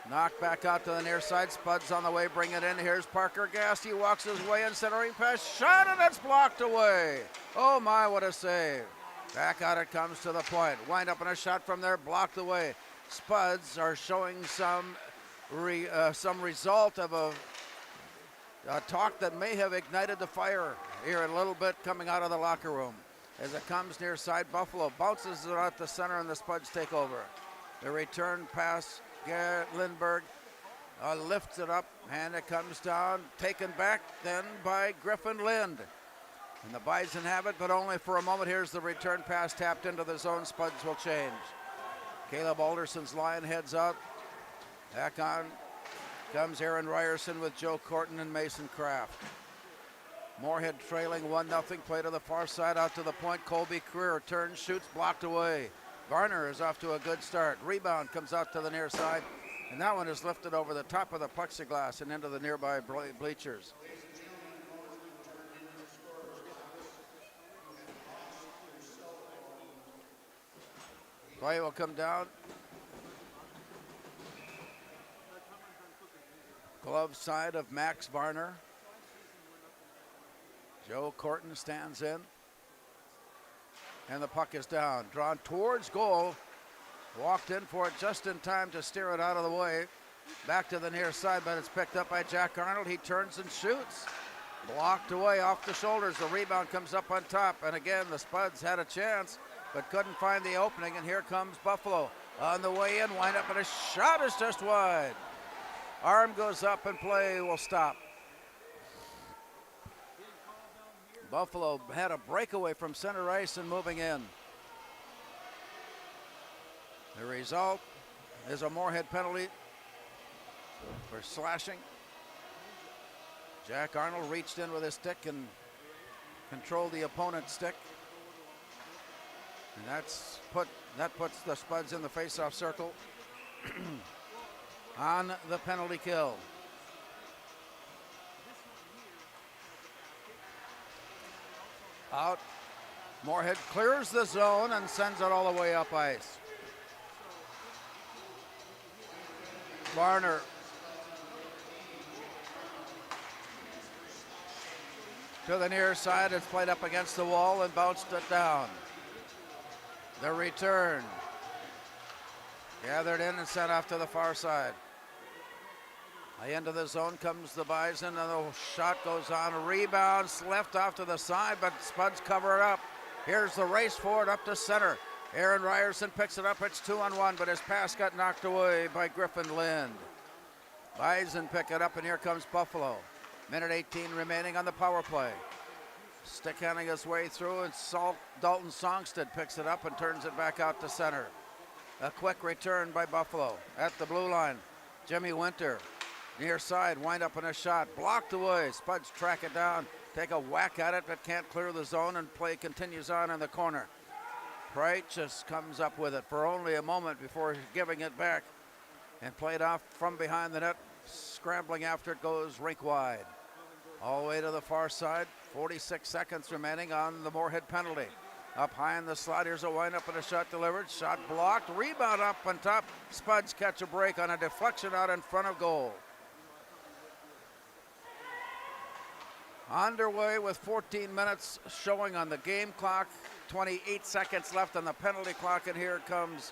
Knocked back out to the near side. Spuds on the way, bring it in. Here's Parker Gast. He walks his way in, centering pass. Shot, and it's blocked away. Oh my, what a save. Back out it comes to the point. Wind up in a shot from there, blocked away. Spuds are showing some result of a talk that may have ignited the fire here a little bit coming out of the locker room. As it comes near side, Buffalo bounces it out the center, and the Spuds take over. The return pass, Garrett Lindbergh lifts it up, and it comes down, taken back then by Griffin Lind. And the Bison have it, but only for a moment. Here's the return pass tapped into the zone. Spuds will change. Caleb Alderson's line heads out. Back on comes Aaron Ryerson with Joe Corton and Mason Kraft. Moorhead trailing 1-0. Play to the far side, out to the point. Colby Creer turns, shoots, blocked away. Garner is off to a good start. Rebound comes out to the near side, and that one is lifted over the top of the plexiglass and into the nearby bleachers. Play will come down. Glove side of Max Varner. Joe Corton stands in. And the puck is down. Drawn towards goal. Walked in for it just in time to steer it out of the way. Back to the near side, but it's picked up by Jack Arnold. He turns and shoots. Blocked away off the shoulders. The rebound comes up on top. And again, the Spuds had a chance, but couldn't find the opening. And here comes Buffalo. On the way in, wind up, and a shot is just wide. Arm goes up and play will stop. Buffalo had a breakaway from center ice and moving in. The result is a Moorhead penalty for slashing. Jack Arnold reached in with his stick and controlled the opponent's stick. And that puts the Spuds in the face-off circle on the penalty kill. Out. Moorhead clears the zone and sends it all the way up ice. Varner. To the near side, it's played up against the wall and bounced it down. The return. Gathered in and sent off to the far side. Into the zone comes the Bison, and the shot goes on. Rebounds left off to the side, but Spuds cover it up. Here's the race for it up to center. Aaron Ryerson picks it up. It's 2-on-1, but his pass got knocked away by Griffin Lind. Bison pick it up, and here comes Buffalo. Minute 18 remaining on the power play. Stick handing his way through, and Dalton Songstead picks it up and turns it back out to center. A quick return by Buffalo at the blue line. Jimmy Winter, near side, wind up in a shot, blocked away. Spuds track it down, take a whack at it, but can't clear the zone, and play continues on in the corner. Price just comes up with it for only a moment before giving it back, and played off from behind the net. Scrambling after it goes rink wide. All the way to the far side. 46 seconds remaining on the Moorhead penalty. Up high in the slot, here's a wind-up and a shot delivered. Shot blocked, rebound up on top. Spuds catch a break on a deflection out in front of goal. Underway with 14 minutes showing on the game clock. 28 seconds left on the penalty clock, and here comes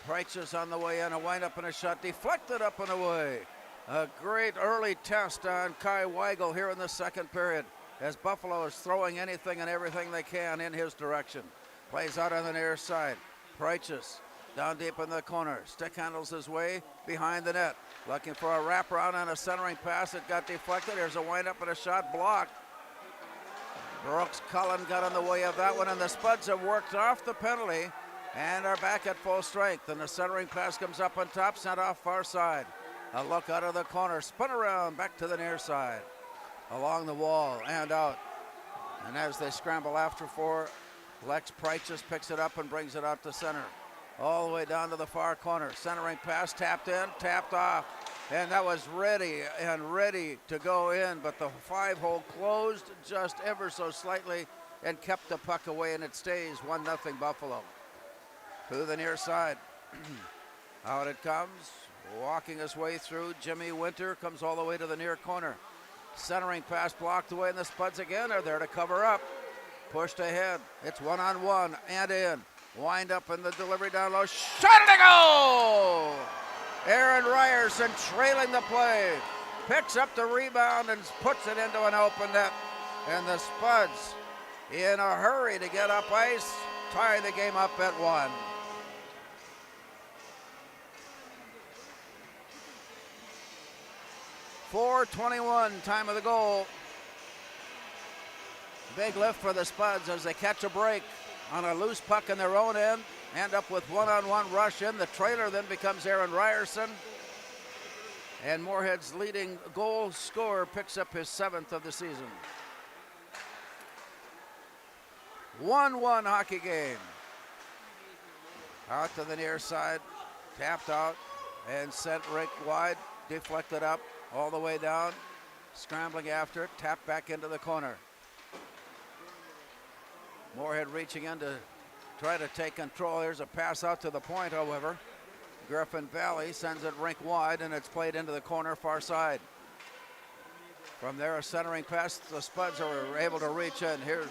Price on the way in. A wind-up and a shot deflected up and away. A great early test on Kai Weigel here in the second period, as Buffalo is throwing anything and everything they can in his direction. Plays out on the near side. Price down deep in the corner. Stick handles his way behind the net. Looking for a wraparound on a centering pass. It got deflected. There's a wind-up and a shot blocked. Brooks Cullen got in the way of that one, and the Spuds have worked off the penalty and are back at full strength. And the centering pass comes up on top, sent off far side. A look out of the corner, spin around back to the near side. Along the wall and out. And as they scramble after for, Lex Price just picks it up and brings it out to center. All the way down to the far corner. Centering pass, tapped in, tapped off. And that was ready to go in, but the 5-hole closed just ever so slightly and kept the puck away, and it stays 1-0 Buffalo. To the near side. Out it comes. Walking his way through, Jimmy Winter comes all the way to the near corner. Centering pass blocked away, and the Spuds again are there to cover up. Pushed ahead. It's 1-on-1 and in. Wind up in the delivery down low. Shot it to goal! Aaron Ryerson trailing the play. Picks up the rebound and puts it into an open net. And the Spuds, in a hurry to get up ice, tie the game up at 1. .4:21, time of the goal. Big lift for the Spuds as they catch a break on a loose puck in their own end. End up with one-on-one rush in. The trailer then becomes Aaron Ryerson. And Moorhead's leading goal scorer picks up his 7th of the season. 1-1 hockey game. Out to the near side. Tapped out and sent rink wide. Deflected up. All the way down, scrambling after it, tapped back into the corner. Moorhead reaching in to try to take control. There's a pass out to the point, however. Griffin Valley sends it rink wide, and it's played into the corner far side. From there, a centering pass. The Spuds are able to reach in. Here's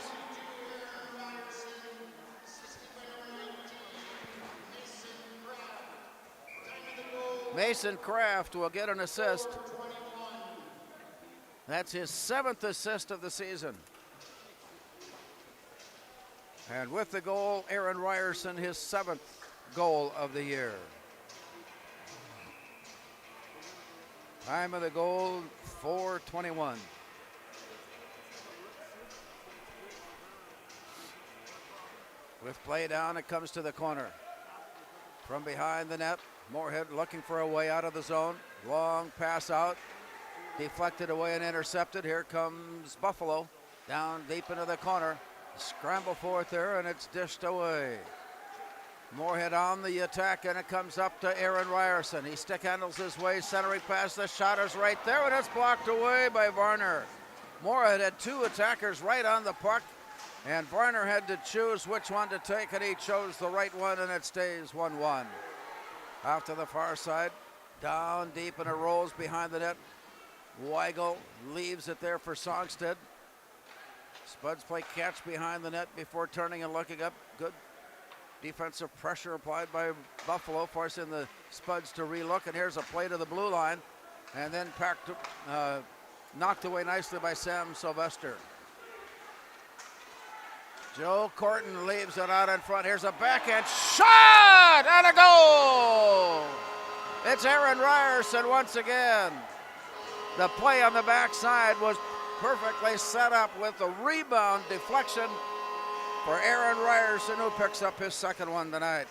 Mason Kraft will get an assist. That's his 7th assist of the season. And with the goal, Aaron Ryerson, his 7th goal of the year. Time of the goal, 4:21. With play down, it comes to the corner. From behind the net, Moorhead looking for a way out of the zone. Long pass out. Deflected away and intercepted. Here comes Buffalo. Down deep into the corner. Scramble for it there, and it's dished away. Moorhead on the attack, and it comes up to Aaron Ryerson. He stick handles his way, centering pass. The shot is right there, and it's blocked away by Varner. Moorhead had 2 attackers right on the puck, and Varner had to choose which one to take, and he chose the right one, and it stays 1-1. Off to the far side, down deep, and it rolls behind the net. Weigel leaves it there for Songstead. Spuds play catch behind the net before turning and looking up. Good defensive pressure applied by Buffalo, forcing the Spuds to relook. And here's a play to the blue line, and then knocked away nicely by Sam Sylvester. Joe Corton leaves it out in front. Here's a backhand shot and a goal! It's Aaron Ryerson once again. The play on the backside was perfectly set up with the rebound deflection for Aaron Ryerson, who picks up his 2nd one tonight.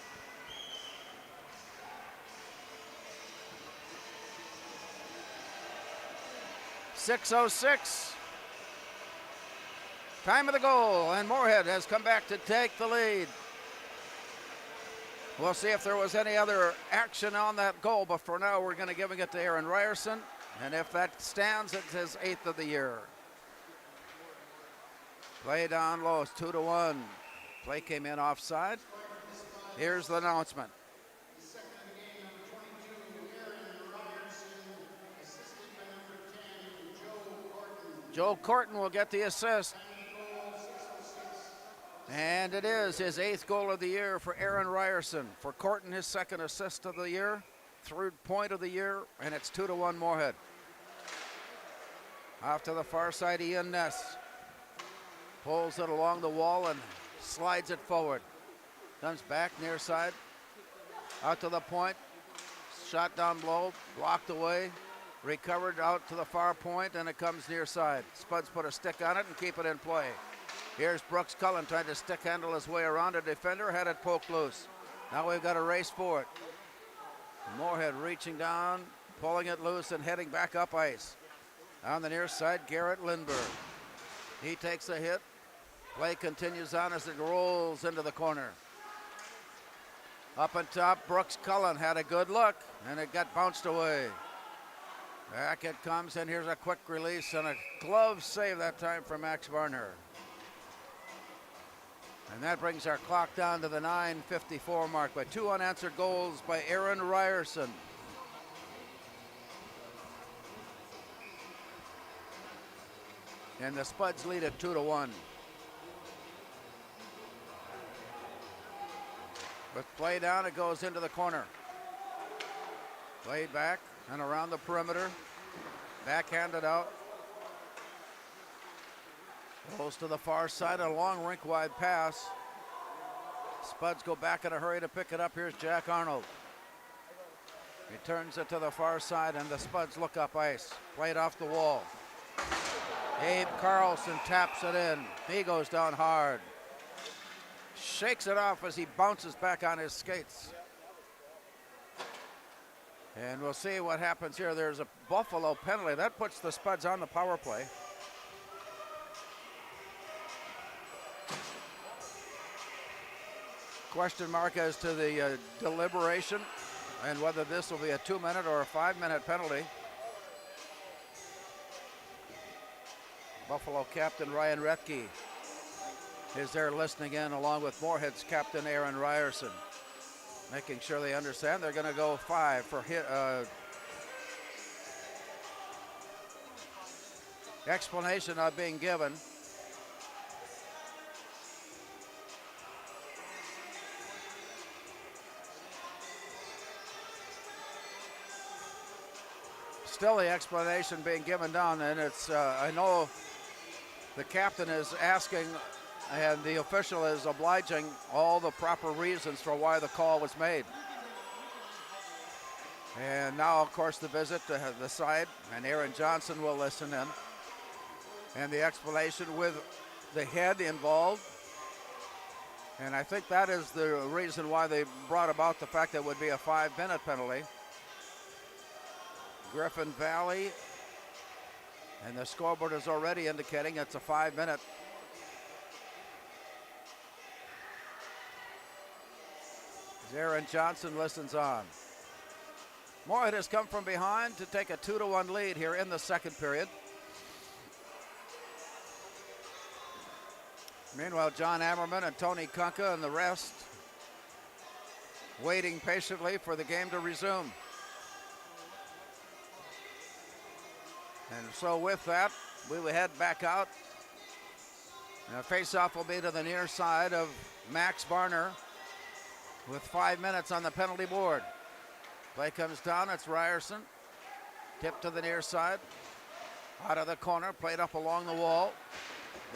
.606. Time of the goal, and Moorhead has come back to take the lead. We'll see if there was any other action on that goal, but for now we're going to give it to Aaron Ryerson, and if that stands, it's his 8th of the year. Play down low, it's 2-1. Play came in offside. Here's the announcement. Joe Corton will get the assist. And it is his 8th goal of the year for Aaron Ryerson. For Corton, his 2nd assist of the year, 3rd point of the year, and it's 2-1 Moorhead. Off to the far side, Ian Ness pulls it along the wall and slides it forward. Comes back near side, out to the point, shot down low, blocked away, recovered out to the far point, and it comes near side. Spuds put a stick on it and keep it in play. Here's Brooks Cullen trying to stick handle his way around a defender, had it poked loose. Now we've got a race for it. Moorhead reaching down, pulling it loose and heading back up ice. On the near side, Garrett Lindbergh. He takes a hit. Play continues on as it rolls into the corner. Up on top, Brooks Cullen had a good look, and it got bounced away. Back it comes, and here's a quick release and a glove save that time for Max Varner. And that brings our clock down to the 9:54 mark by 2 unanswered goals by Aaron Ryerson. And the Spuds lead at 2-1. With play down, it goes into the corner. Played back and around the perimeter. Backhanded out. Goes to the far side, a long rink-wide pass. Spuds go back in a hurry to pick it up. Here's Jack Arnold. He turns it to the far side, and the Spuds look up ice. Played off the wall. Abe Carlson taps it in. He goes down hard. Shakes it off as he bounces back on his skates. And we'll see what happens here. There's a Buffalo penalty. That puts the Spuds on the power play. Question mark as to the deliberation and whether this will be a 2-minute or a 5-minute penalty. Buffalo captain Ryan Retke is there listening in along with Moorhead's captain Aaron Ryerson. making sure they understand they're going to go 5 for hit. Explanation not being given. Still the explanation being given down, and it's, I know the captain is asking and the official is obliging all the proper reasons for why the call was made. And now, of course, the visit to the side, and Aaron Johnson will listen in. And the explanation with the head involved. And I think that is the reason why they brought about the fact that it would be a 5-minute penalty. Griffin Valley, and the scoreboard is already indicating it's a 5-minute. Aaron Johnson listens on. Moorhead has come from behind to take a 2-1 lead here in the second period. Meanwhile, John Ammerman and Tony Kunka and the rest waiting patiently for the game to resume. And so with that, we will head back out. And a face-off will be to the near side of Max Varner with 5 minutes on the penalty board. Play comes down, it's Ryerson. Tip to the near side. Out of the corner, played up along the wall.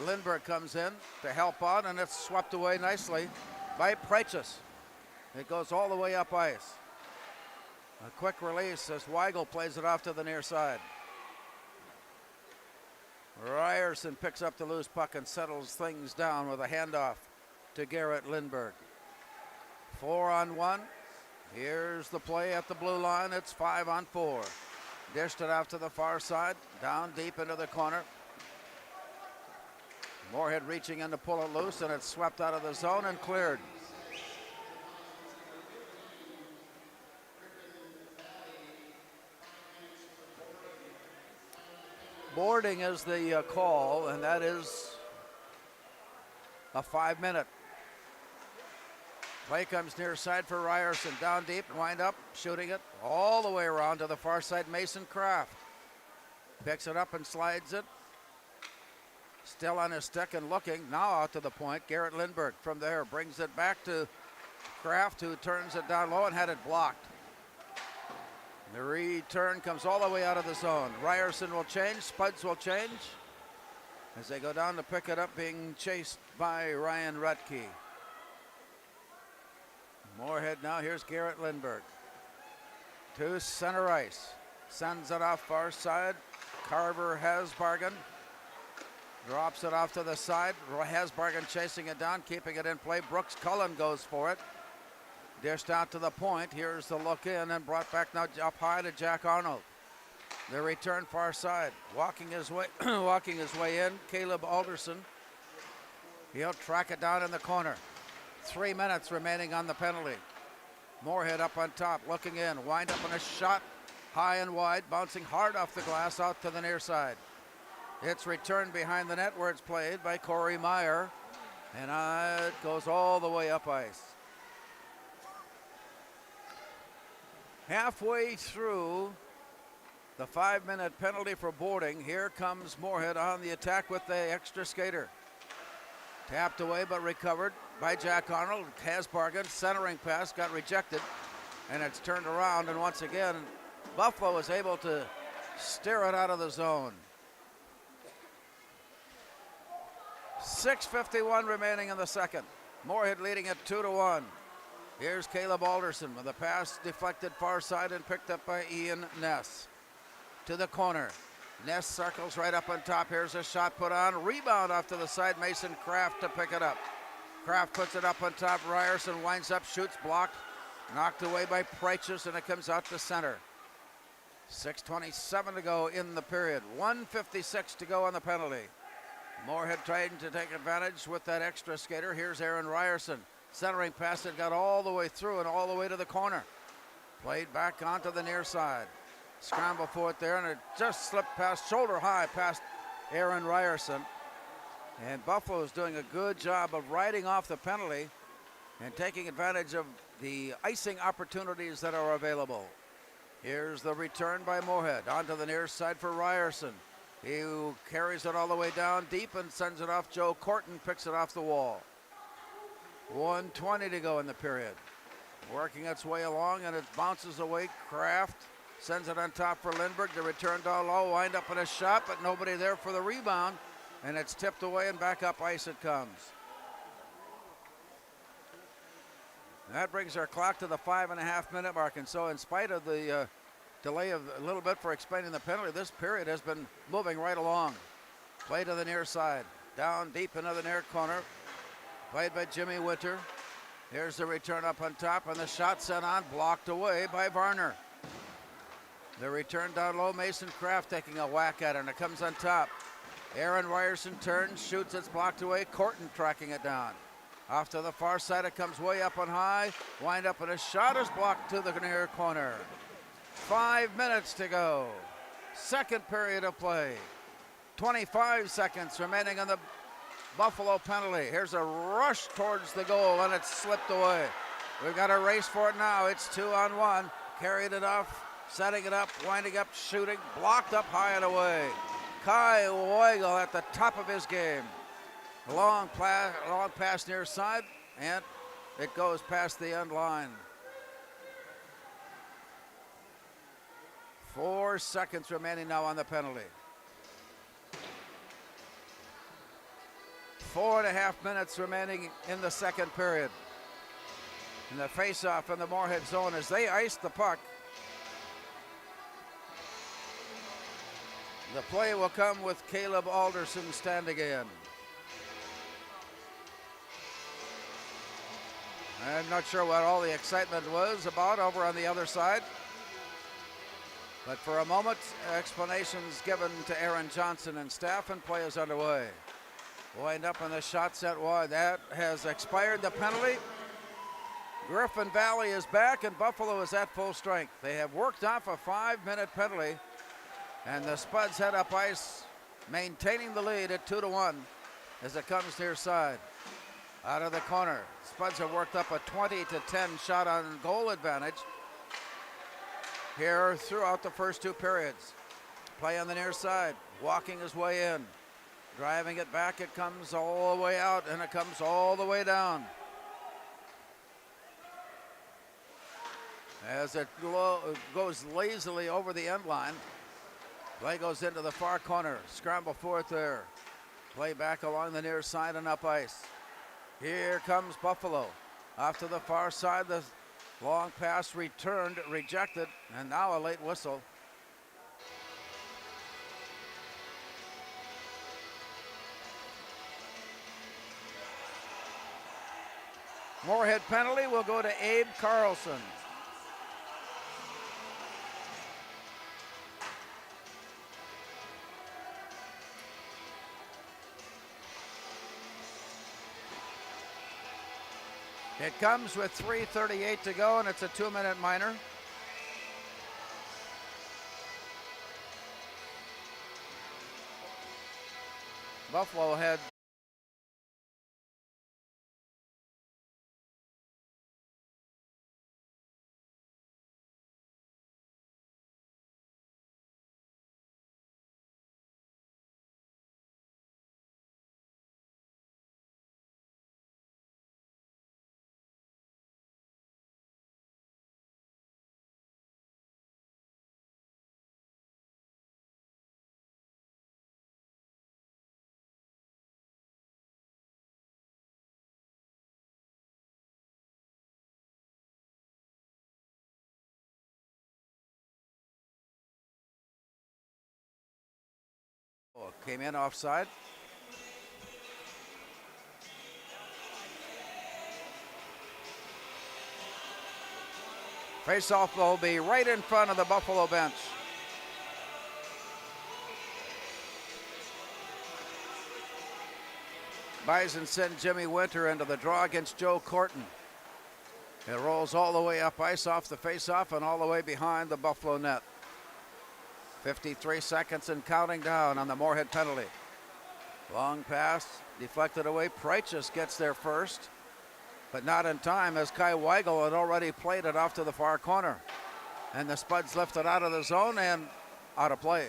Lindbergh comes in to help out, and it's swept away nicely by Preachus. It goes all the way up ice. A quick release as Weigel plays it off to the near side. Ryerson picks up the loose puck and settles things down with a handoff to Garrett Lindbergh. 4-on-1. Here's the play at the blue line. It's 5-on-4. Dished it out to the far side, down deep into the corner. Moorhead reaching in to pull it loose, and it's swept out of the zone and cleared. Boarding is the call, and that is a 5-minute. Play comes near side for Ryerson, down deep, wind up, shooting it all the way around to the far side. Mason Kraft picks it up and slides it. Still on his stick and looking, now out to the point. Garrett Lindbergh from there brings it back to Kraft, who turns it down low and had it blocked. The return comes all the way out of the zone. Ryerson will change, Spuds will change as they go down to pick it up, being chased by Ryan Rutke. Moorhead now, here's Garrett Lindbergh. To center ice. Sends it off far side. Carver Hasbargen drops it off to the side. Hasbargen chasing it down, keeping it in play. Brooks Cullen goes for it. Dished out to the point. Here's the look in and brought back now up high to Jack Arnold. The return far side. Walking his way in, Caleb Alderson. He'll track it down in the corner. 3 minutes remaining on the penalty. Moorhead up on top, looking in. Wind up on a shot, high and wide, bouncing hard off the glass out to the near side. It's returned behind the net where it's played by Corey Meyer, and it goes all the way up ice. Halfway through the 5-minute penalty for boarding, here comes Moorhead on the attack with the extra skater. Tapped away but recovered by Jack Arnold. Hasbargen, centering pass, got rejected, and it's turned around, and once again, Buffalo is able to steer it out of the zone. 6:51 remaining in the second. Moorhead leading at 2-1. Here's Caleb Alderson with a pass deflected far side and picked up by Ian Ness. To the corner. Ness circles right up on top. Here's a shot put on. Rebound off to the side. Mason Kraft to pick it up. Kraft puts it up on top. Ryerson winds up, shoots, blocked. Knocked away by Preachus, and it comes out to center. 6:27 to go in the period. 1:56 to go on the penalty. Moorhead trying to take advantage with that extra skater. Here's Aaron Ryerson. Centering pass that got all the way through and all the way to the corner. Played back onto the near side. Scramble for it there, and it just slipped past, shoulder high past Aaron Ryerson. And Buffalo is doing a good job of riding off the penalty and taking advantage of the icing opportunities that are available. Here's the return by Moorhead onto the near side for Ryerson. He carries it all the way down deep and sends it off. Joe Corton picks it off the wall. 1:20 to go in the period. Working its way along, and it bounces away. Kraft sends it on top for Lindbergh. The return down low, wind up in a shot, but nobody there for the rebound, and it's tipped away and back up ice it comes. And that brings our clock to the 5.5-minute mark, and so in spite of the delay of a little bit for explaining the penalty, this period has been moving right along. Play to the near side, down deep into the near corner, played by Jimmy Winter. Here's the return up on top, and the shot sent on, blocked away by Varner. The return down low, Mason Kraft taking a whack at it, and it comes on top. Aaron Ryerson turns, shoots, it's blocked away. Corton tracking it down. Off to the far side, it comes way up on high. Wind up, and a shot is blocked to the near corner. 5 minutes to go. Second period of play. 25 seconds remaining on the Buffalo penalty. Here's a rush towards the goal, and it's slipped away. We've got a race for it now. It's 2-on-1. Carried it off, setting it up, winding up, shooting, blocked up high and away. Kai Weigel at the top of his game. Long pass near side, and it goes past the end line. 4 seconds remaining now on the penalty. 4.5 minutes remaining in the second period. And the face-off in the Moorhead zone as they ice the puck. The play will come with Caleb Alderson standing in. I'm not sure what all the excitement was about over on the other side. But for a moment, explanations given to Aaron Johnson and staff, and play is underway. Wind up on the shot set wide. That has expired the penalty. Griffin Valley is back, and Buffalo is at full strength. They have worked off a 5-minute penalty, and the Spuds head up ice, maintaining the lead at 2-1 as it comes near side. Out of the corner, Spuds have worked up a 20-10 shot on goal advantage here throughout the first 2 periods. Play on the near side, walking his way in. Driving it back, it comes all the way out, and it comes all the way down. As it goes lazily over the end line, play goes into the far corner. Scramble for it there. Play back along the near side and up ice. Here comes Buffalo. Off to the far side, the long pass returned, rejected, and now a late whistle. Moorhead penalty will go to Abe Carlson. It comes with 3:38 to go, and it's a 2-minute minor. Buffalo had came in offside. Face-off will be right in front of the Buffalo bench. Bison send Jimmy Winter into the draw against Joe Corton. It rolls all the way up ice off the face-off and all the way behind the Buffalo net. 53 seconds and counting down on the Moorhead penalty. Long pass, deflected away. Preichus gets there first. but not in time as Kai Weigel had already played it off to the far corner. And the Spuds lifted out of the zone and out of play.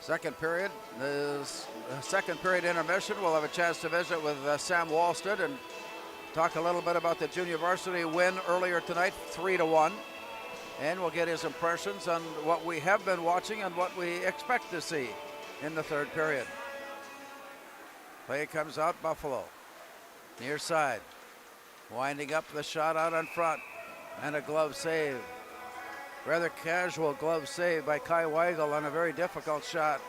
Second period, the second period intermission. We'll have a chance to visit with Sam Walsted and talk a little bit about the junior varsity win earlier tonight, 3-1. And we'll get his impressions on what we have been watching and what we expect to see in the third period. Play comes out, Buffalo. Near side. Winding up the shot out in front. And a glove save. Rather casual glove save by Kai Weigel on a very difficult shot.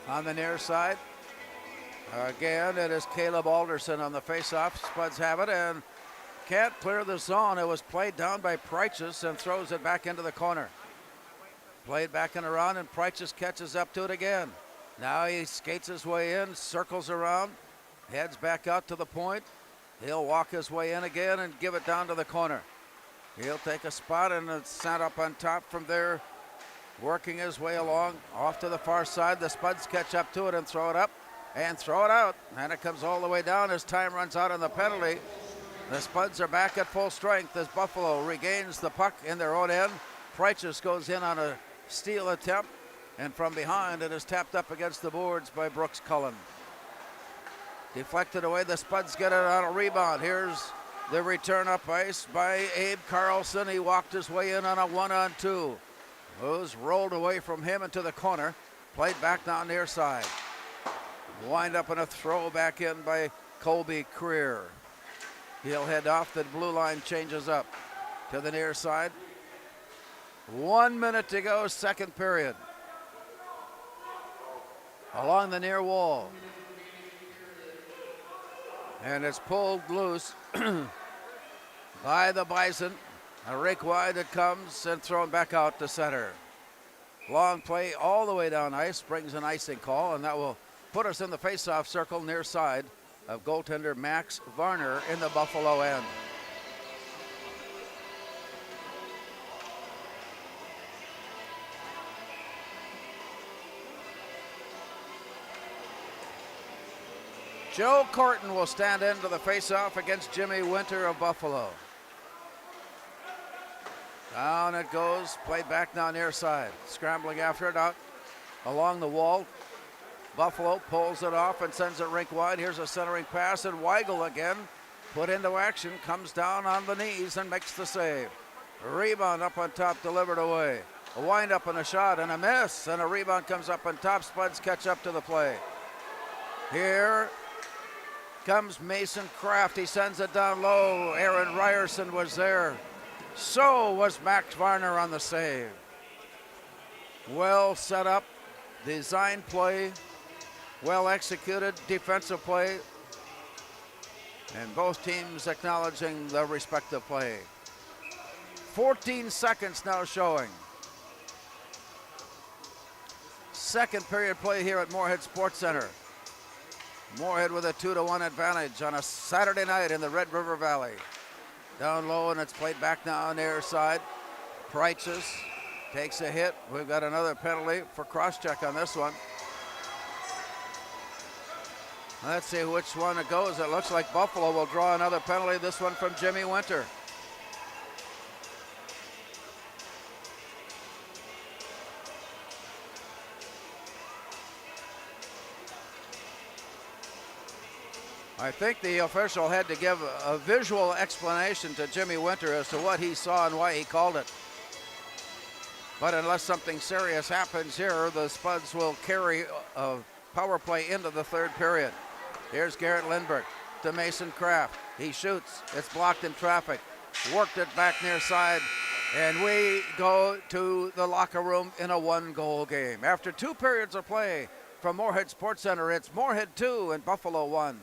On the near side, again, it is Caleb Alderson on the faceoff. Spuds have it and can't clear the zone. It was played down by Preichus and throws it back into the corner. Played back and around, and Preichus catches up to it again. Now he skates his way in, circles around, heads back out to the point. He'll walk his way in again and give it down to the corner. He'll take a spot and it's sent up on top from there, working his way along off to the far side. The Spuds catch up to it and throw it up and throw it out. And it comes all the way down as time runs out on the penalty. The Spuds are back at full strength as Buffalo regains the puck in their own end. Preichus goes in on a steal attempt, and from behind it is tapped up against the boards by Brooks Cullen. Deflected away, the Spuds get it on a rebound. Here's the return up ice by Abe Carlson. He walked his way in on a 1-on-2. Moves rolled away from him into the corner. Played back down near side. Wind up and a throw back in by Colby Creer. He'll head off. The blue line changes up to the near side. 1 minute to go, second period. Along the near wall. And it's pulled loose by the Bison. A rake wide it comes and thrown back out to center. Long play all the way down ice, brings an icing call, and that will put us in the face-off circle near side of goaltender Max Varner in the Buffalo end. Joe Corton will stand into the face-off against Jimmy Winter of Buffalo. Down it goes, played back now near side. Scrambling after it out along the wall. Buffalo pulls it off and sends it rink wide. Here's a centering pass, and Weigel again put into action, comes down on the knees and makes the save. A rebound up on top, delivered away. A wind up and a shot and a miss, and a rebound comes up on top. Spuds catch up to the play. Here comes Mason Kraft. He sends it down low. Aaron Ryerson was there. So was Max Varner on the save. Well set up, designed play, well executed defensive play, and both teams acknowledging the respective play. 14 seconds now showing. Second period play here at Moorhead Sports Center. Moorhead with a 2-1 advantage on a Saturday night in the Red River Valley. Down low, and it's played back now on the air side. Preichus takes a hit. We've got another penalty for cross-check on this one. Let's see which one it goes. It looks like Buffalo will draw another penalty, this one from Jimmy Winter. I think the official had to give a visual explanation to Jimmy Winter as to what he saw and why he called it. But unless something serious happens here, the Spuds will carry a power play into the third period. Here's Garrett Lindbergh to Mason Kraft. He shoots. It's blocked in traffic. Worked it back near side. And we go to the locker room in a one-goal game. After 2 periods of play from Moorhead Sports Center, it's Moorhead 2 and Buffalo 1.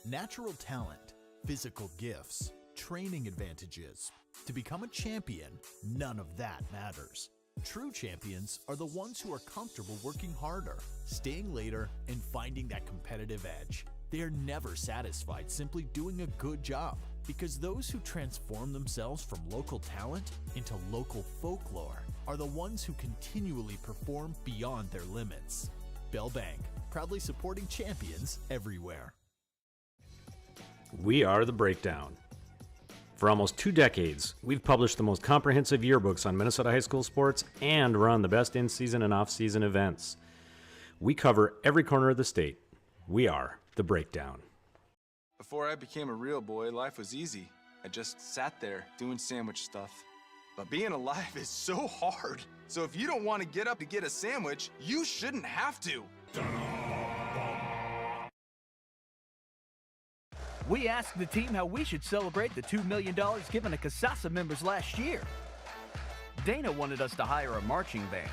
Natural talent, physical gifts, training advantages. To become a champion, none of that matters. True champions are the ones who are comfortable working harder, staying later, and finding that competitive edge. They are never satisfied simply doing a good job, because those who transform themselves from local talent into local folklore are the ones who continually perform beyond their limits. Bell Bank, proudly supporting champions everywhere. We are The Breakdown. For almost 2 decades, we've published the most comprehensive yearbooks on Minnesota high school sports and run the best in-season and off-season events. We cover every corner of the state. We are The Breakdown. Before I became a real boy, life was easy. I just sat there doing sandwich stuff. But being alive is so hard. So if you don't want to get up to get a sandwich, you shouldn't have to. We asked the team how we should celebrate the $2 million given to Casasa members last year. Dana wanted us to hire a marching band.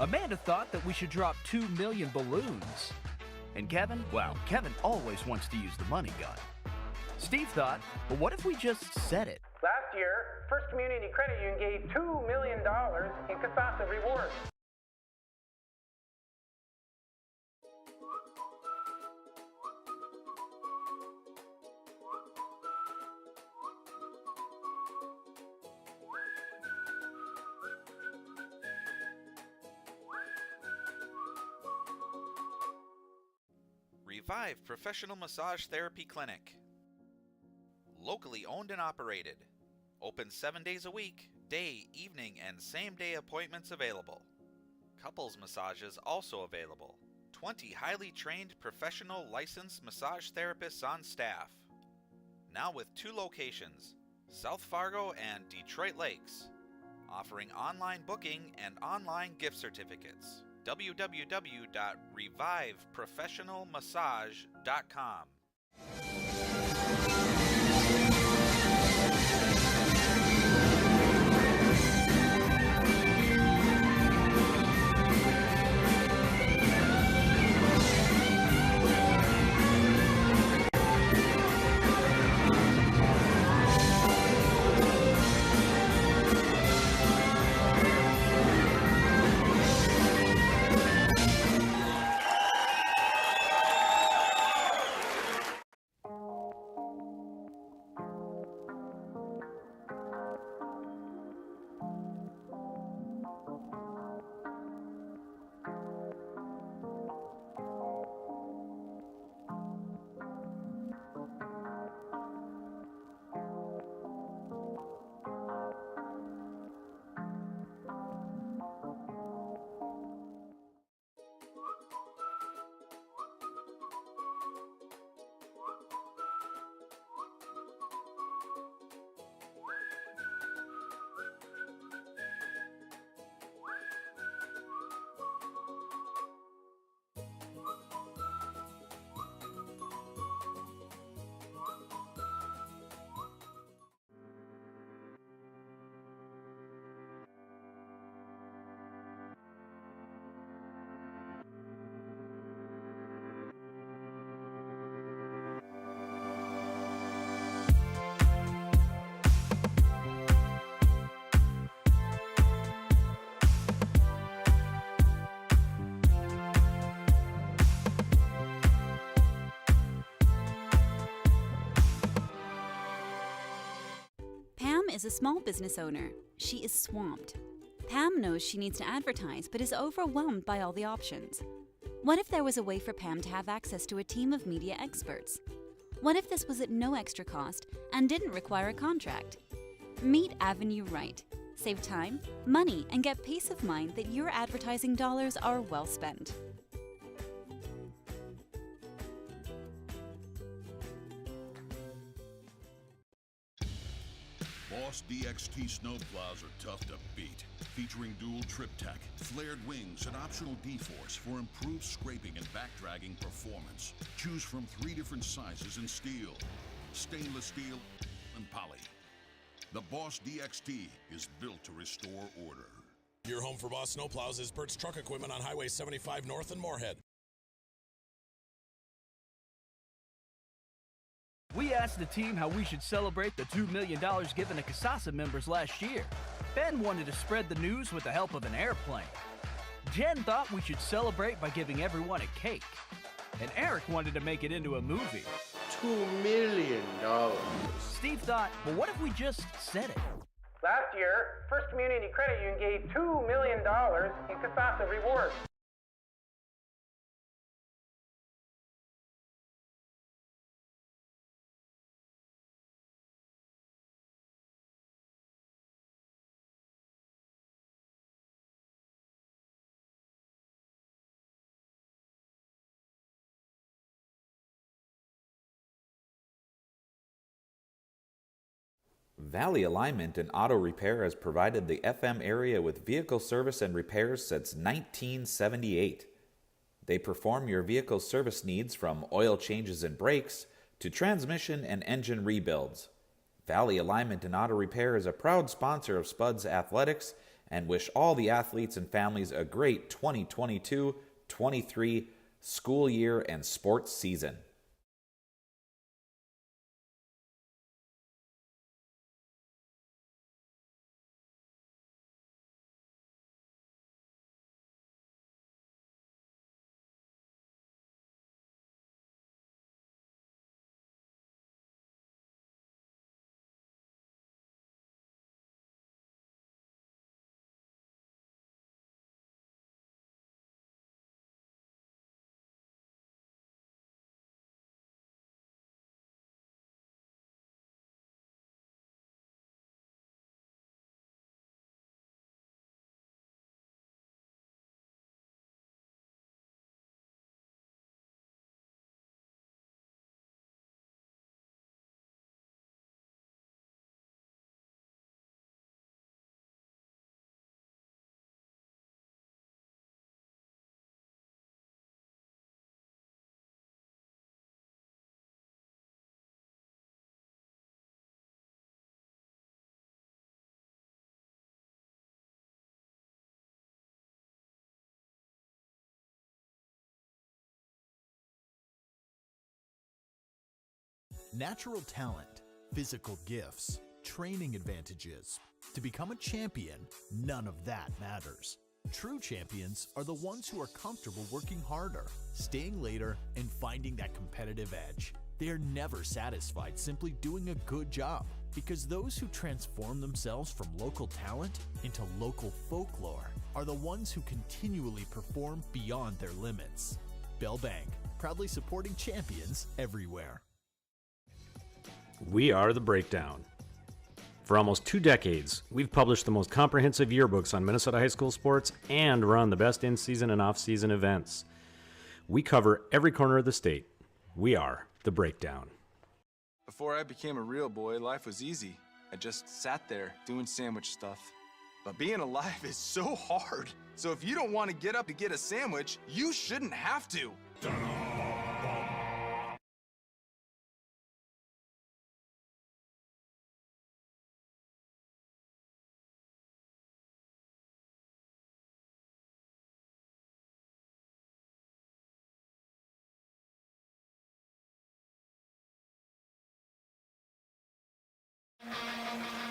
Amanda thought that we should drop 2 million balloons. And Kevin, well, Kevin always wants to use the money gun. Steve thought, well, what if we just said it? Last year, First Community Credit Union gave $2 million in Casasa rewards. Revive Professional Massage Therapy Clinic. Locally owned and operated. Open 7 days a week, day, evening, and same-day appointments available. Couples massages also available. 20 highly trained professional licensed massage therapists on staff. Now with 2 locations, South Fargo and Detroit Lakes. Offering online booking and online gift certificates. www.reviveprofessionalmassage.com. Is a small business owner. She is swamped. Pam knows she needs to advertise, but is overwhelmed by all the options. What if there was a way for Pam to have access to a team of media experts? What if this was at no extra cost and didn't require a contract? Meet Avenue Right. Save time, money, and get peace of mind that your advertising dollars are well spent. Boss DXT snowplows are tough to beat. Featuring dual trip tech, flared wings, and optional D-force for improved scraping and backdragging performance. Choose from 3 different sizes in steel, stainless steel, and poly. The Boss DXT is built to restore order. Your home for Boss snowplows is Bert's Truck Equipment on Highway 75 North in Moorhead. We asked the team how we should celebrate the $2 million given to Casasa members last year. Ben wanted to spread the news with the help of an airplane. Jen thought we should celebrate by giving everyone a cake. And Eric wanted to make it into a movie. $2 million. Steve thought, well, what if we just said it? Last year, First Community Credit Union gave $2 million in Casasa rewards. Valley Alignment and Auto Repair has provided the FM area with vehicle service and repairs since 1978. They perform your vehicle service needs from oil changes and brakes to transmission and engine rebuilds. Valley Alignment and Auto Repair is a proud sponsor of Spuds Athletics and wish all the athletes and families a great 2022-23 school year and sports season. Natural talent, physical gifts, training advantages. To become a champion, none of that matters. True champions are the ones who are comfortable working harder, staying later, and finding that competitive edge. They are never satisfied simply doing a good job, because those who transform themselves from local talent into local folklore are the ones who continually perform beyond their limits. Bell Bank, proudly supporting champions everywhere. We are The Breakdown. For almost 2 decades, we've published the most comprehensive yearbooks on Minnesota high school sports and run the best in-season and off-season events. We cover every corner of the state. We are The Breakdown. Before I became a real boy, life was easy. I just sat there doing sandwich stuff. But being alive is so hard. So if you don't want to get up to get a sandwich, you shouldn't have to.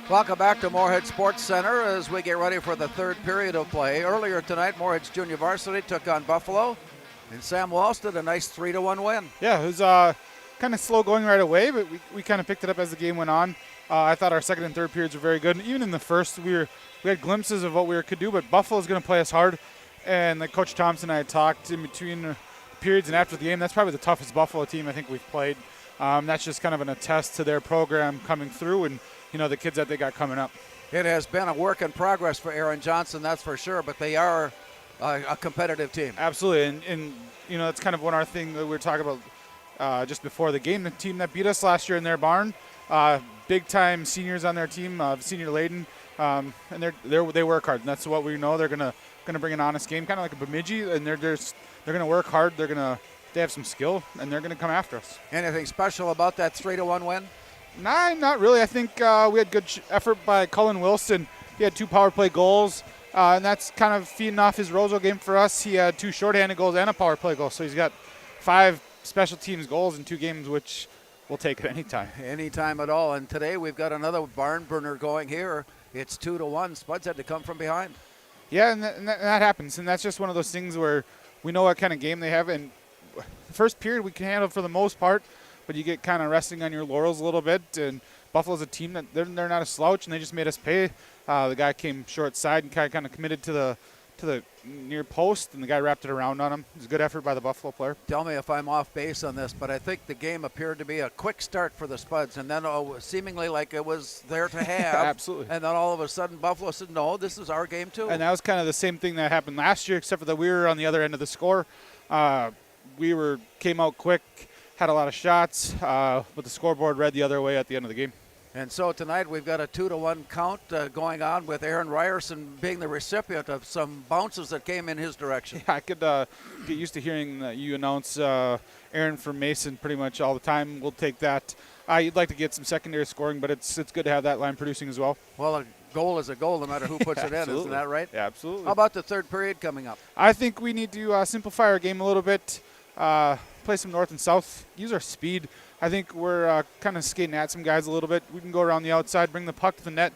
Welcome back to Moorhead Sports Center as we get ready for the third period of play. Earlier tonight, Moorhead's junior varsity took on Buffalo, and Sam Walsh did a nice 3-1 win. Yeah, it was kind of slow going right away, but we kind of picked it up as the game went on. I thought our second and third periods were very good. And even in the first, we had glimpses of what we could do, but Buffalo's going to play us hard. And like Coach Thompson and I had talked in between periods and after the game, that's probably the toughest Buffalo team I think we've played. That's just kind of an attest to their program coming through and, you know, the kids that they got coming up. It has been a work in progress for Aaron Johnson, that's for sure, but they are a competitive team. Absolutely, and you know, that's kind of one of our thing that we were talking about just before the game. The team that beat us last year in their barn, big-time seniors on their team, senior laden, and they work hard, and that's what we know. They're gonna bring an honest game, kind of like a Bemidji, and they're gonna work hard. They have some skill, and they're gonna come after us. Anything special about that 3-1 win? Nah, not really. I think we had good effort by Cullen Wilson. He had 2 power play goals, and that's kind of feeding off his Roseau game for us. He had 2 shorthanded goals and a power play goal, so he's got 5 special teams goals in 2 games, which we'll take it anytime. Anytime at all. And today we've got another barn burner going here. It's 2-1. Spuds had to come from behind. Yeah, and that happens. And that's just one of those things where we know what kind of game they have. And the first period we can handle for the most part, but you get kind of resting on your laurels a little bit. And Buffalo's a team that they're not a slouch, and they just made us pay. The guy came short side and kind of committed to the near post, and the guy wrapped it around on him. It was a good effort by the Buffalo player. Tell me if I'm off base on this, but I think the game appeared to be a quick start for the Spuds, and then seemingly like it was there to have. Absolutely. And then all of a sudden Buffalo said, no, this is our game too. And that was kind of the same thing that happened last year, except for that we were on the other end of the score. We came out quick, had a lot of shots, but the scoreboard read the other way at the end of the game. And so tonight we've got a 2-1 count going on with Aaron Ryerson being the recipient of some bounces that came in his direction. Yeah, I could get used to hearing you announce Aaron from Mason pretty much all the time. We'll take that. You'd like to get some secondary scoring, but it's good to have that line producing as well. Well, a goal is a goal no matter who puts it in, isn't that right? Yeah, absolutely. How about the third period coming up? I think we need to simplify our game a little bit, play some north and south, use our speed. I think we're kind of skating at some guys a little bit. We can go around the outside, bring the puck to the net,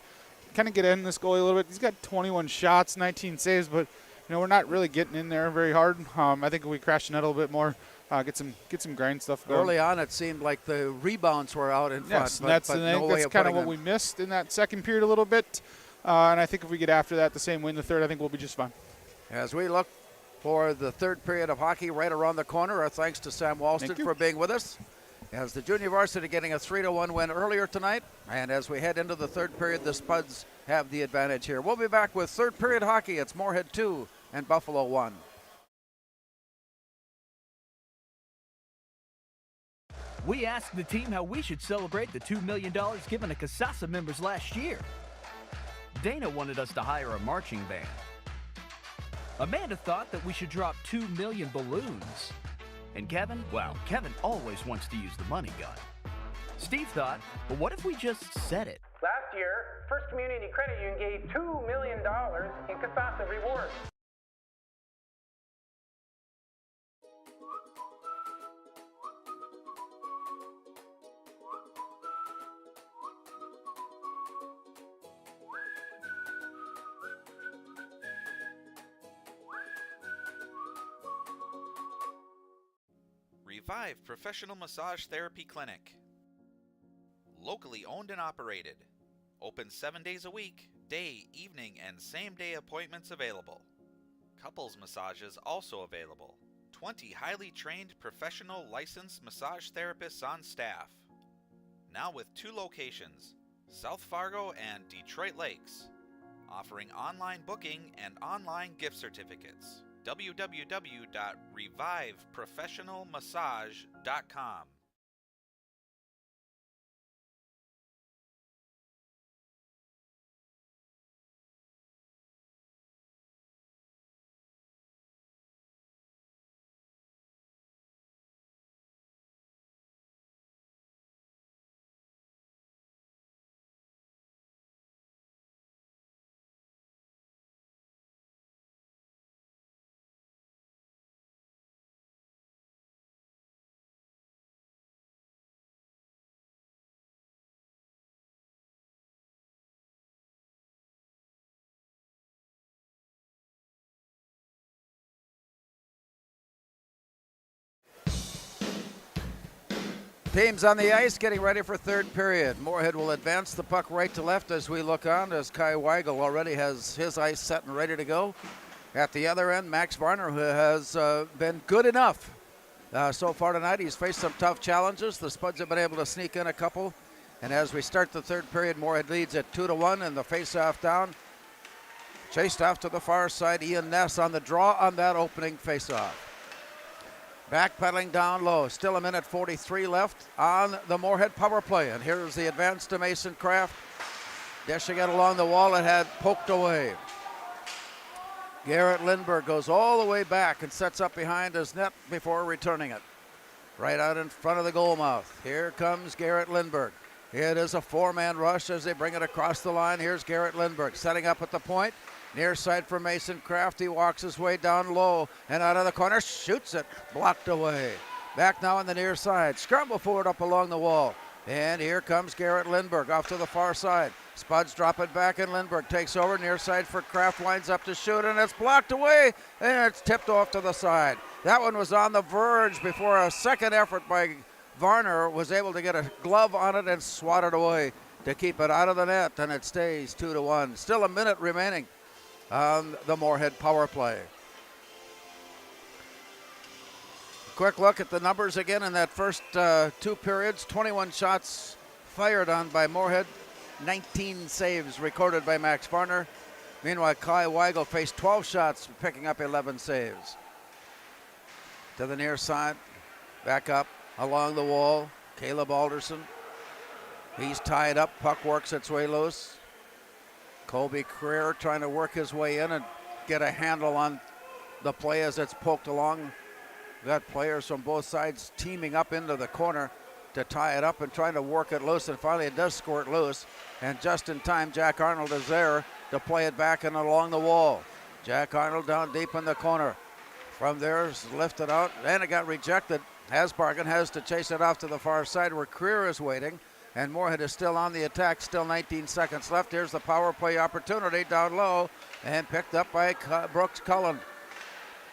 kind of get in this goalie a little bit. He's got 21 shots, 19 saves, but we're not really getting in there very hard. I think if we crash the net a little bit more, get some grind stuff going. Early on, it seemed like the rebounds were out in front. Yes, that's kind of what we missed in that second period a little bit. And I think if we get after that the same way in the third, I think we'll be just fine. As we look for the third period of hockey right around the corner, our thanks to Sam Walston for being with us. As the junior varsity getting a 3-1 win earlier tonight, and as we head into the third period, the Spuds have the advantage here. We'll be back with third period hockey. It's Moorhead 2 and Buffalo 1. We asked the team how we should celebrate the $2 million given to Casasa members last year. Dana wanted us to hire a marching band. Amanda thought that we should drop 2 million balloons. And Kevin, well, Kevin always wants to use the money gun. Steve thought, well, what if we just said it? Last year, First Community Credit Union gave $2 million in Casasa rewards. Revive Professional Massage Therapy Clinic. Locally owned and operated. Open 7 days a week, day, evening, and same-day appointments available. Couples massages also available. 20 highly trained professional licensed massage therapists on staff. Now with 2 locations, South Fargo and Detroit Lakes. Offering online booking and online gift certificates. www.reviveprofessionalmassage.com. Teams on the ice getting ready for third period. Moorhead will advance the puck right to left as we look on, as Kai Weigel already has his ice set and ready to go. At the other end, Max Varner, who has been good enough so far tonight. He's faced some tough challenges. The Spuds have been able to sneak in a couple. And as we start the third period, Moorhead leads at 2-1 and the face-off down. Chased off to the far side, Ian Ness on the draw on that opening face-off. Backpedaling down low, still a minute 43 left on the Moorhead power play. And here's the advance to Mason Kraft. Dishing it along the wall, it had poked away. Garrett Lindbergh goes all the way back and sets up behind his net before returning it. Right out in front of the goal mouth. Here comes Garrett Lindbergh. It is a 4-man rush as they bring it across the line. Here's Garrett Lindbergh setting up at the point. Near side for Mason Kraft. He walks his way down low and out of the corner, shoots it, blocked away. Back now on the near side. Scramble forward up along the wall. And here comes Garrett Lindbergh off to the far side. Spuds drop it back, and Lindbergh takes over near side for Kraft, winds up to shoot, and it's blocked away, and it's tipped off to the side. That one was on the verge before a second effort by Varner was able to get a glove on it and swat it away to keep it out of the net, and it stays 2-1. Still a minute remaining on the Moorhead power play. Quick look at the numbers again in that first 2 periods. 21 shots fired on by Moorhead. 19 saves recorded by Max Varner. Meanwhile, Kai Weigel faced 12 shots, picking up 11 saves. To the near side, back up along the wall, Caleb Alderson. He's tied up, puck works its way loose. Colby Creer trying to work his way in and get a handle on the play as it's poked along. Got players from both sides teaming up into the corner to tie it up and trying to work it loose, and finally it does squirt loose. And just in time, Jack Arnold is there to play it back and along the wall. Jack Arnold down deep in the corner. From there, is lifted out, and it got rejected. Hasbargen has to chase it off to the far side where Creer is waiting, and Moorhead is still on the attack, still 19 seconds left. Here's the power play opportunity down low, and picked up by Brooks Cullen.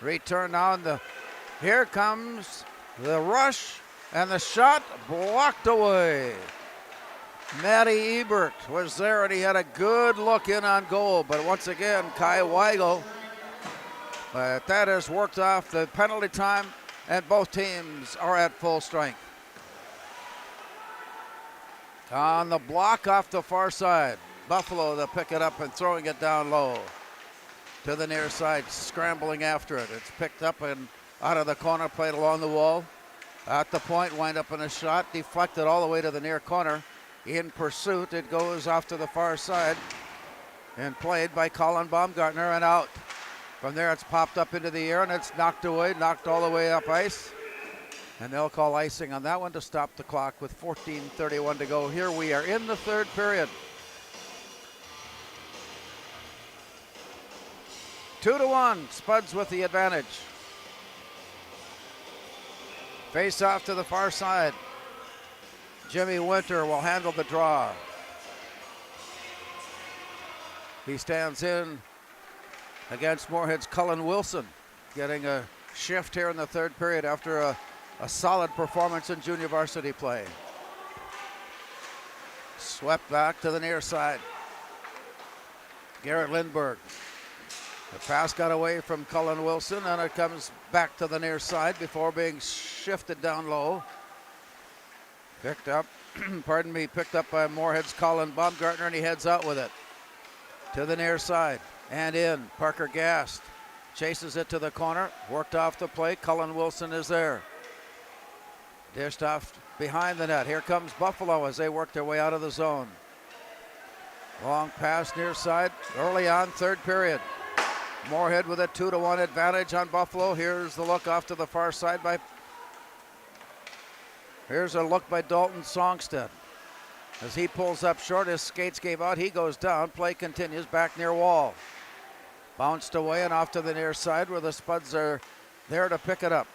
Return now, and here comes the rush, and the shot blocked away. Matty Ebert was there, and he had a good look in on goal, but once again, Kai Weigel. But that has worked off the penalty time, and both teams are at full strength. On the block off the far side, Buffalo to pick it up and throwing it down low. To the near side, scrambling after it. It's picked up and out of the corner, played along the wall. At the point, wind up in a shot, deflected all the way to the near corner. In pursuit, it goes off to the far side and played by Colin Baumgartner and out. From there, it's popped up into the air, and it's knocked away, knocked all the way up ice. And they'll call icing on that one to stop the clock with 14:31 to go. Here we are in the third period. 2-1, Spuds with the advantage. Face off to the far side. Jimmy Winter will handle the draw. He stands in against Moorhead's Cullen Wilson, getting a shift here in the third period after a solid performance in junior varsity play. Swept back to the near side. Garrett Lindbergh. The pass got away from Cullen Wilson, and it comes back to the near side before being shifted down low. Picked up, picked up by Moorhead's Colin Baumgartner, and he heads out with it. To the near side and in. Parker Gast chases it to the corner, worked off the play. Cullen Wilson is there. Dished off behind the net. Here comes Buffalo as they work their way out of the zone. Long pass near side early on, third period. Moorhead with a 2-1 advantage on Buffalo. Here's the look off to the far side by Here's a look by Dalton Songstead. As he pulls up short, his skates gave out. He goes down. Play continues back near wall. Bounced away and off to the near side where the Spuds are there to pick it up.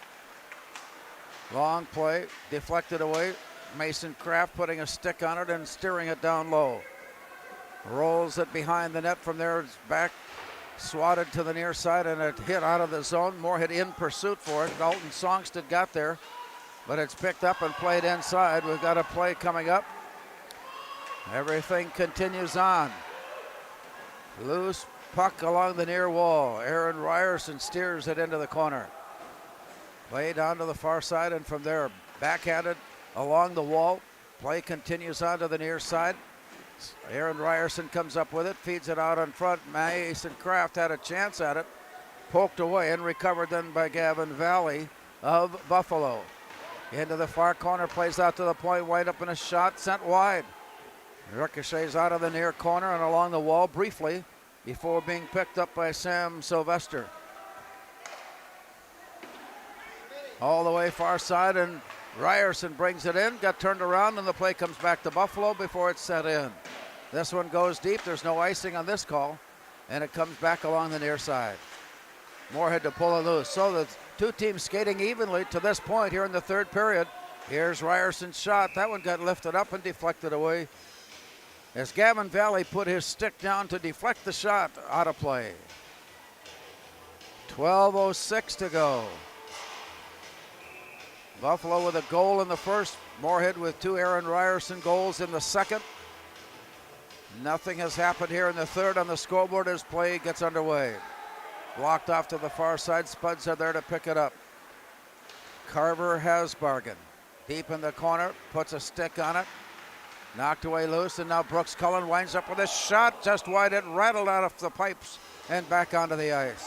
Long play, deflected away. Mason Kraft putting a stick on it and steering it down low. Rolls it behind the net. From there, it's back, swatted to the near side, and it hit out of the zone. Moorhead in pursuit for it. Dalton Songstead got there, but it's picked up and played inside. We've got a play coming up. Everything continues on. Loose puck along the near wall. Aaron Ryerson steers it into the corner. Play down to the far side, and from there, backhanded along the wall. Play continues on to the near side. Aaron Ryerson comes up with it, feeds it out in front. Mason Kraft had a chance at it. Poked away and recovered then by Gavin Valley of Buffalo. Into the far corner, plays out to the point, wind up in a shot, sent wide. Ricochets out of the near corner and along the wall briefly before being picked up by Sam Sylvester. All the way far side, and Ryerson brings it in, got turned around, and the play comes back to Buffalo before it's set in. This one goes deep. There's no icing on this call, and it comes back along the near side. Moorhead to pull it loose. So the two teams skating evenly to this point here in the third period. Here's Ryerson's shot. That one got lifted up and deflected away as Gavin Valley put his stick down to deflect the shot out of play. 12:06 to go. Buffalo with a goal in the first. Moorhead with two Aaron Ryerson goals in the second. Nothing has happened here in the third on the scoreboard as play gets underway. Blocked off to the far side. Spuds are there to pick it up. Carver has bargain. Deep in the corner, puts a stick on it. Knocked away loose, and now Brooks Cullen winds up with a shot just wide. It rattled out of the pipes and back onto the ice.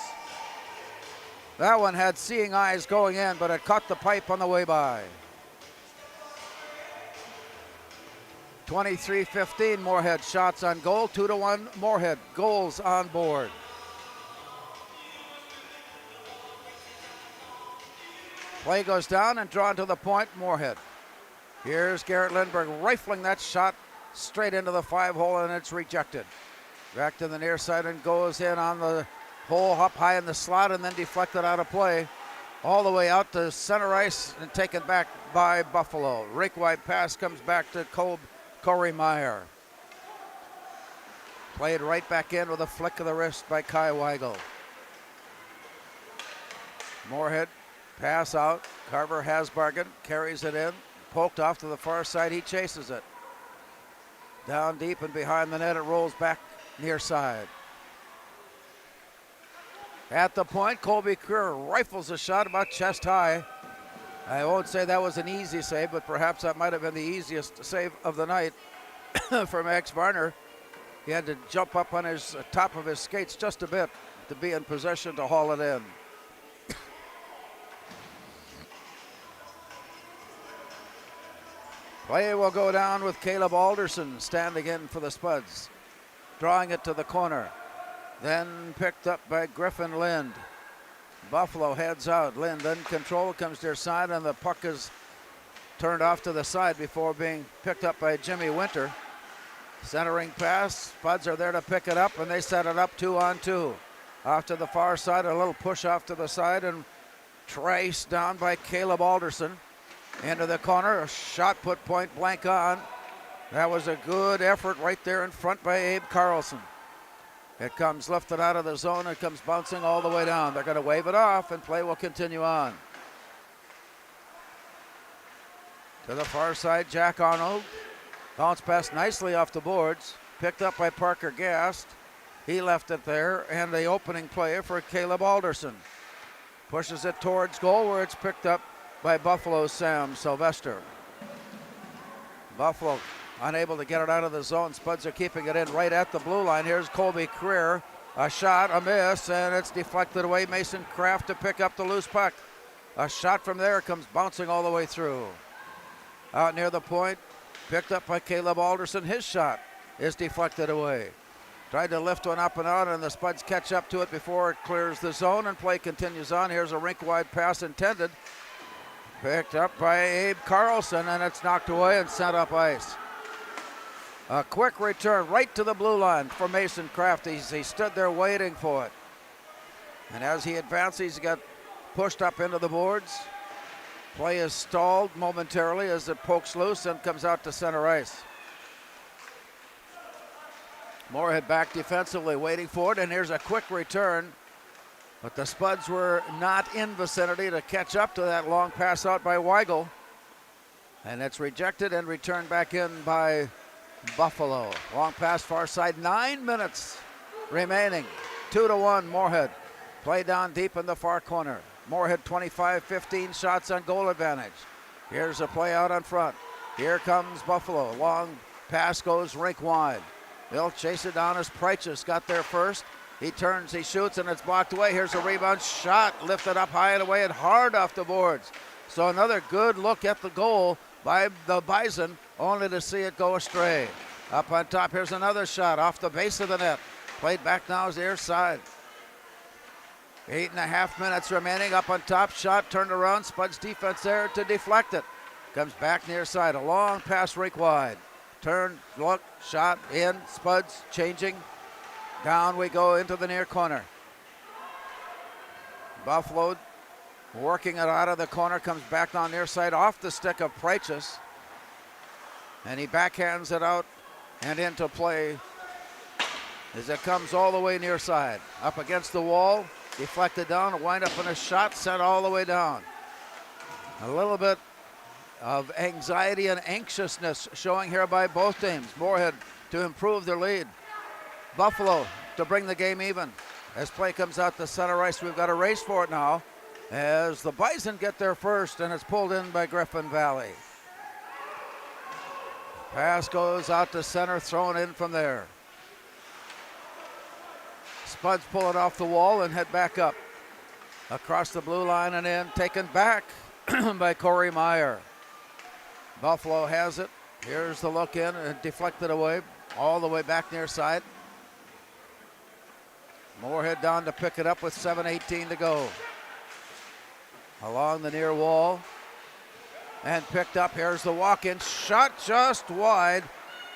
That one had seeing eyes going in, but it caught the pipe on the way by. 23-15 Moorhead shots on goal. 2-1 Moorhead goals on board. Play goes down and drawn to the point, Moorhead. Here's Garrett Lindbergh rifling that shot straight into the 5-hole, and it's rejected. Back to the near side and goes in on the hole up high in the slot and then deflected out of play. All the way out to center ice and taken back by Buffalo. Rink-wide pass comes back to Corey Meyer. Played right back in with a flick of the wrist by Kai Weigel. Moorhead. Pass out. Carver has bargain. Carries it in. Poked off to the far side. He chases it. Down deep and behind the net. It rolls back near side. At the point, Colby Kerr rifles a shot about chest high. I won't say that was an easy save, but perhaps that might have been the easiest save of the night for Max Varner. He had to jump up on his top of his skates just a bit to be in position to haul it in. Play will go down with Caleb Alderson standing in for the Spuds. Drawing it to the corner. Then picked up by Griffin Lind. Buffalo heads out. Lind in control, comes to their side, and the puck is turned off to the side before being picked up by Jimmy Winter. Centering pass. Spuds are there to pick it up, and they set it up 2-on-2. Off to the far side, a little push off to the side, and traced down by Caleb Alderson. Into the corner, a shot put point blank on. That was a good effort right there in front by Abe Carlson. It comes lifted out of the zone. It comes bouncing all the way down. They're going to wave it off, and play will continue on. To the far side, Jack Arnold. Bounced pass nicely off the boards. Picked up by Parker Gast. He left it there, and the opening play for Caleb Alderson. Pushes it towards goal where it's picked up by Buffalo's Sam Sylvester. Buffalo unable to get it out of the zone. Spuds are keeping it in right at the blue line. Here's Colby Creer. A shot, a miss, and it's deflected away. Mason Kraft to pick up the loose puck. A shot from there comes bouncing all the way through. Out near the point, picked up by Caleb Alderson. His shot is deflected away. Tried to lift one up and out, and the Spuds catch up to it before it clears the zone, and play continues on. Here's a rink-wide pass intended. Picked up by Abe Carlson, and it's knocked away and sent up ice. A quick return right to the blue line for Mason Kraft. He stood there waiting for it. And as he advances, he got pushed up into the boards. Play is stalled momentarily as it pokes loose and comes out to center ice. Moorhead back defensively, waiting for it, and here's a quick return. But the Spuds were not in vicinity to catch up to that long pass out by Weigel. And it's rejected and returned back in by Buffalo. Long pass far side, 9 minutes remaining. 2-1 Moorhead. Play down deep in the far corner. Moorhead 25-15 shots on goal advantage. Here's a play out on front. Here comes Buffalo. Long pass goes rink wide. They'll chase it down as Preichus got there first. He turns, he shoots, and it's blocked away. Here's a rebound shot, lifted up high and away and hard off the boards. So another good look at the goal by the Bison, only to see it go astray. Up on top, here's another shot off the base of the net. Played back now is the near side. 8.5 minutes remaining. Up on top, shot turned around. Spuds defense there to deflect it. Comes back near side, a long pass rink wide. Turn, look, shot in, Spuds changing. Down we go into the near corner. Buffalo working it out of the corner, comes back on near side off the stick of Preichus. And he backhands it out and into play as it comes all the way near side. Up against the wall, deflected down, wind up in a shot, sent all the way down. A little bit of anxiety and anxiousness showing here by both teams. Moorhead to improve their lead. Buffalo to bring the game even. As play comes out to center ice, we've got a race for it now as the Bison get there first, and it's pulled in by Griffin Valley. Pass goes out to center, thrown in from there. Spuds pull it off the wall and head back up. Across the blue line and in, taken back by Corey Meyer. Buffalo has it. Here's the look in and deflected away, all the way back near side. Moorhead down to pick it up with 7:18 to go. Along the near wall and picked up. Here's the walk-in shot just wide.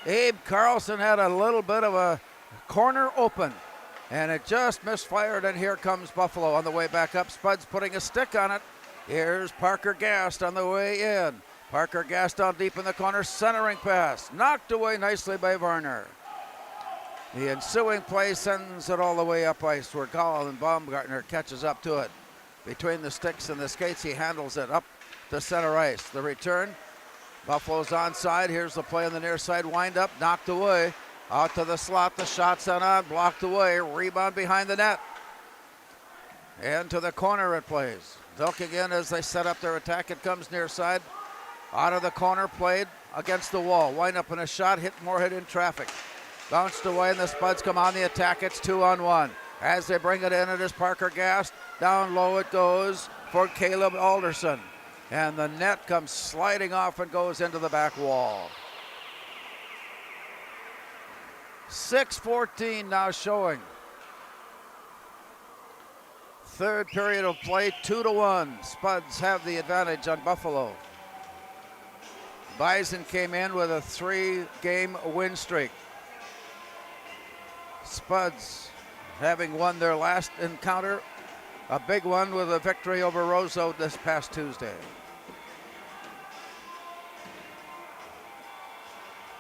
Abe Carlson had a little bit of a corner open and it just misfired, and here comes Buffalo on the way back up. Spuds putting a stick on it. Here's Parker Gast on the way in. Parker Gast down deep in the corner, centering pass. Knocked away nicely by Varner. The ensuing play sends it all the way up ice where Colin Baumgartner catches up to it. Between the sticks and the skates, he handles it up to center ice. The return, Buffalo's onside. Here's the play on the near side, wind up, knocked away. Out to the slot, the shot sent on, blocked away, rebound behind the net. Into the corner it plays. Looking in as they set up their attack, it comes near side. Out of the corner, played against the wall. Wind up in a shot, hit Moorhead in traffic. Bounced away and the Spuds come on the attack. It's 2-on-1. As they bring it in, it is Parker Gast. Down low it goes for Caleb Alderson. And the net comes sliding off and goes into the back wall. 6:14 now showing. Third period of play, 2-1. Spuds have the advantage on Buffalo. Bison came in with a 3-game win streak. Spuds having won their last encounter, a big one with a victory over Roseau this past Tuesday.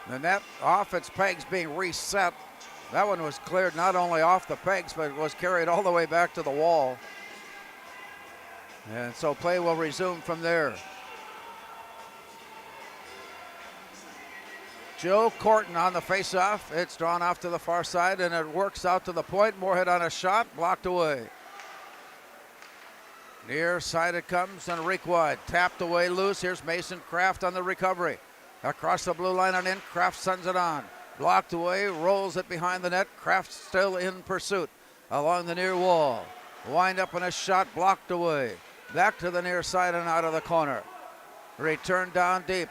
The net off its pegs being reset. That one was cleared not only off the pegs, but it was carried all the way back to the wall. And so play will resume from there. Joe Corton on the face-off. It's drawn off to the far side, and it works out to the point. Moorhead on a shot, blocked away. Near side it comes, and Reek wide. Tapped away loose. Here's Mason Kraft on the recovery. Across the blue line and in, Kraft sends it on. Blocked away, rolls it behind the net. Kraft still in pursuit along the near wall. Wind up in a shot, blocked away. Back to the near side and out of the corner. Return down deep.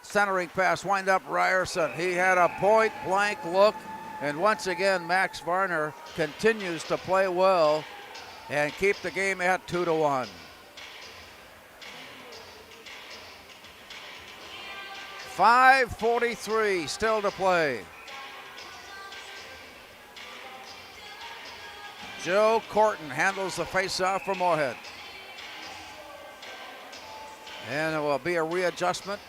Centering pass, wind up Ryerson. He had a point blank look, and once again Max Varner continues to play well and keep the game at 2-1. .5:43 still to play. Joe Corton handles the face-off for Moorhead. And it will be a readjustment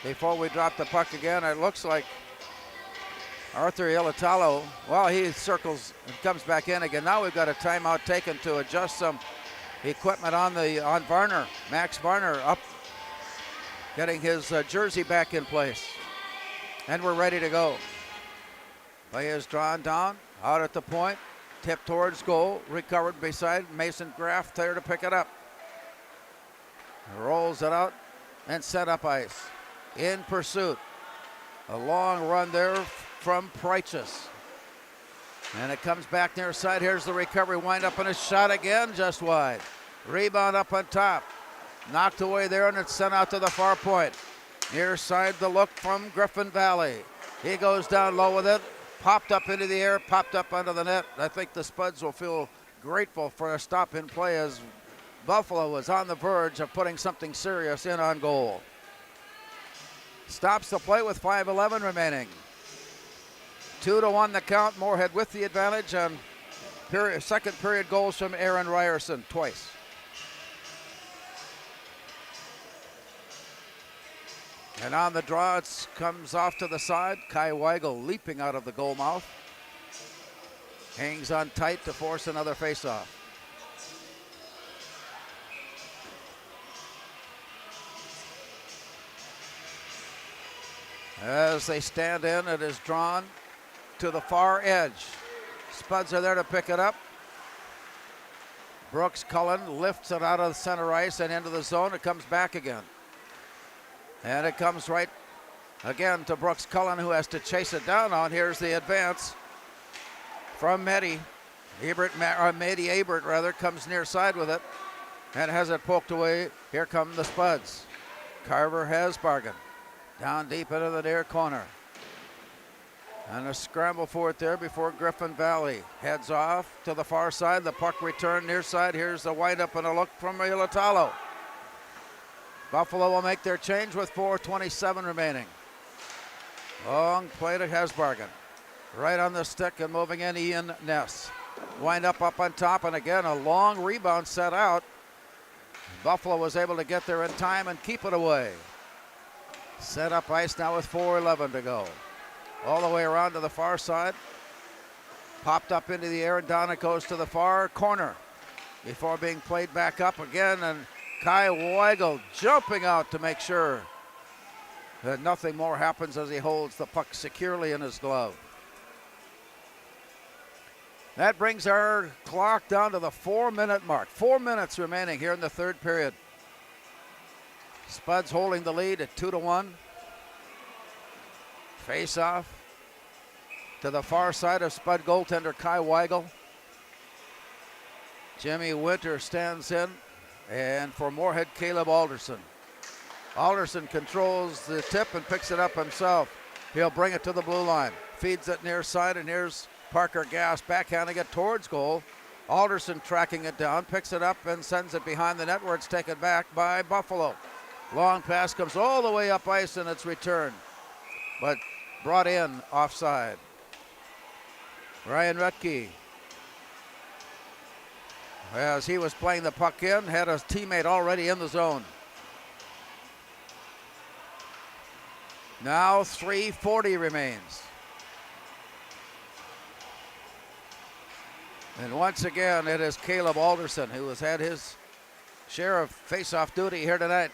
before we drop the puck again. It looks like Arthur Ilatalo, well, he circles and comes back in again. Now we've got a timeout taken to adjust some equipment on Varner. Max Varner up, getting his jersey back in place. And we're ready to go. Play is drawn down, out at the point, tipped towards goal, recovered beside Mason Graff there to pick it up. Rolls it out and set up ice. In pursuit. A long run there from Preichus. And it comes back near side. Here's the recovery. Wind up and a shot again, just wide. Rebound up on top. Knocked away there, and it's sent out to the far point. Near side, the look from Griffin Valley. He goes down low with it. Popped up into the air, popped up under the net. I think the Spuds will feel grateful for a stop in play as Buffalo was on the verge of putting something serious in on goal. Stops the play with 5:11 remaining. 2-1 the count. Moorhead with the advantage, and second period goals from Aaron Ryerson twice. And on the draw, it comes off to the side. Kai Weigel leaping out of the goal mouth. Hangs on tight to force another faceoff. As they stand in, it is drawn to the far edge. Spuds are there to pick it up. Brooks Cullen lifts it out of the center ice and into the zone. It comes back again. And it comes right again to Brooks Cullen, who has to chase it down on. Here's the advance from Medi. Medi Abert, rather, comes near side with it and has it poked away. Here come the Spuds. Carver has bargain. Down deep into the near corner. And a scramble for it there before Griffin Valley heads off to the far side. The puck return near side. Here's the wind-up and a look from Ilatalo. Buffalo will make their change with 4:27 remaining. Long play to Hesbargen. Right on the stick and moving in Ian Ness. Wind up on top, and again a long rebound set out. Buffalo was able to get there in time and keep it away. Set up ice now with 4:11 to go. All the way around to the far side. Popped up into the air, and down it goes to the far corner before being played back up again, and Kai Weigel jumping out to make sure that nothing more happens as he holds the puck securely in his glove. That brings our clock down to the 4-minute mark. 4 minutes remaining here in the third period. Spuds holding the lead at 2-1. Face off to the far side of Spud goaltender Kai Weigel. Jimmy Winter stands in. And for Moorhead, Caleb Alderson. Alderson controls the tip and picks it up himself. He'll bring it to the blue line. Feeds it near side, and here's Parker Gass backhanding it towards goal. Alderson tracking it down, picks it up and sends it behind the net where it's taken back by Buffalo. Long pass comes all the way up ice and it's returned, but brought in offside. Ryan Rutke, as he was playing the puck in, had a teammate already in the zone. Now 3:40 remains. And once again, it is Caleb Alderson who has had his share of face-off duty here tonight.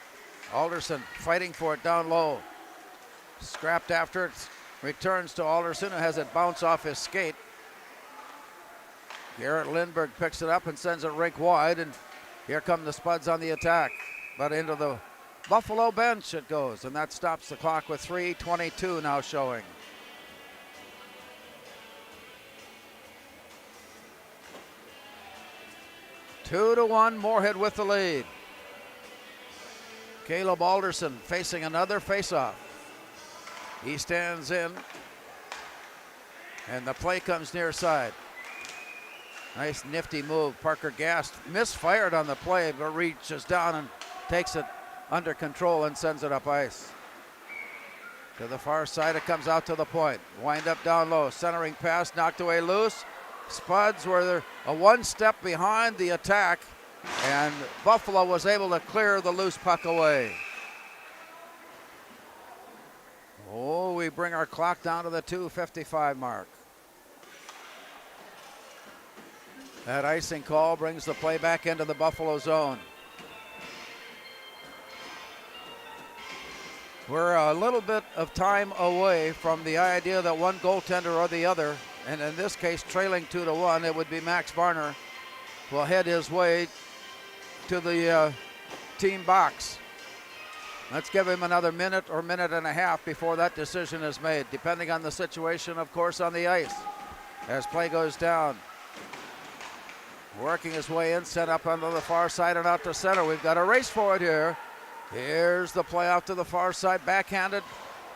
Alderson fighting for it down low. Scrapped after it, returns to Alderson, who has it bounce off his skate. Garrett Lindbergh picks it up and sends it rink wide, and here come the Spuds on the attack. But into the Buffalo bench it goes, and that stops the clock with 3:22 now showing. Two to one, Moorhead with the lead. Caleb Alderson facing another faceoff. He stands in, and the play comes near side. Nice nifty move. Parker Gast misfired on the play, but reaches down and takes it under control and sends it up ice. To the far side, it comes out to the point. Wind up down low, centering pass, knocked away loose. Spuds were a one step behind the attack, and Buffalo was able to clear the loose puck away. Oh, we bring our clock down to the 2:55 mark. That icing call brings the play back into the Buffalo zone. We're a little bit of time away from the idea that one goaltender or the other, and in this case trailing 2-1, it would be Max Barner, will head his way to the team box. Let's give him another minute or minute and a half before that decision is made, depending on the situation, of course, on the ice. As play goes down. Working his way in, set up onto the far side and out to center. We've got a race for it here. Here's the play out to the far side, backhanded,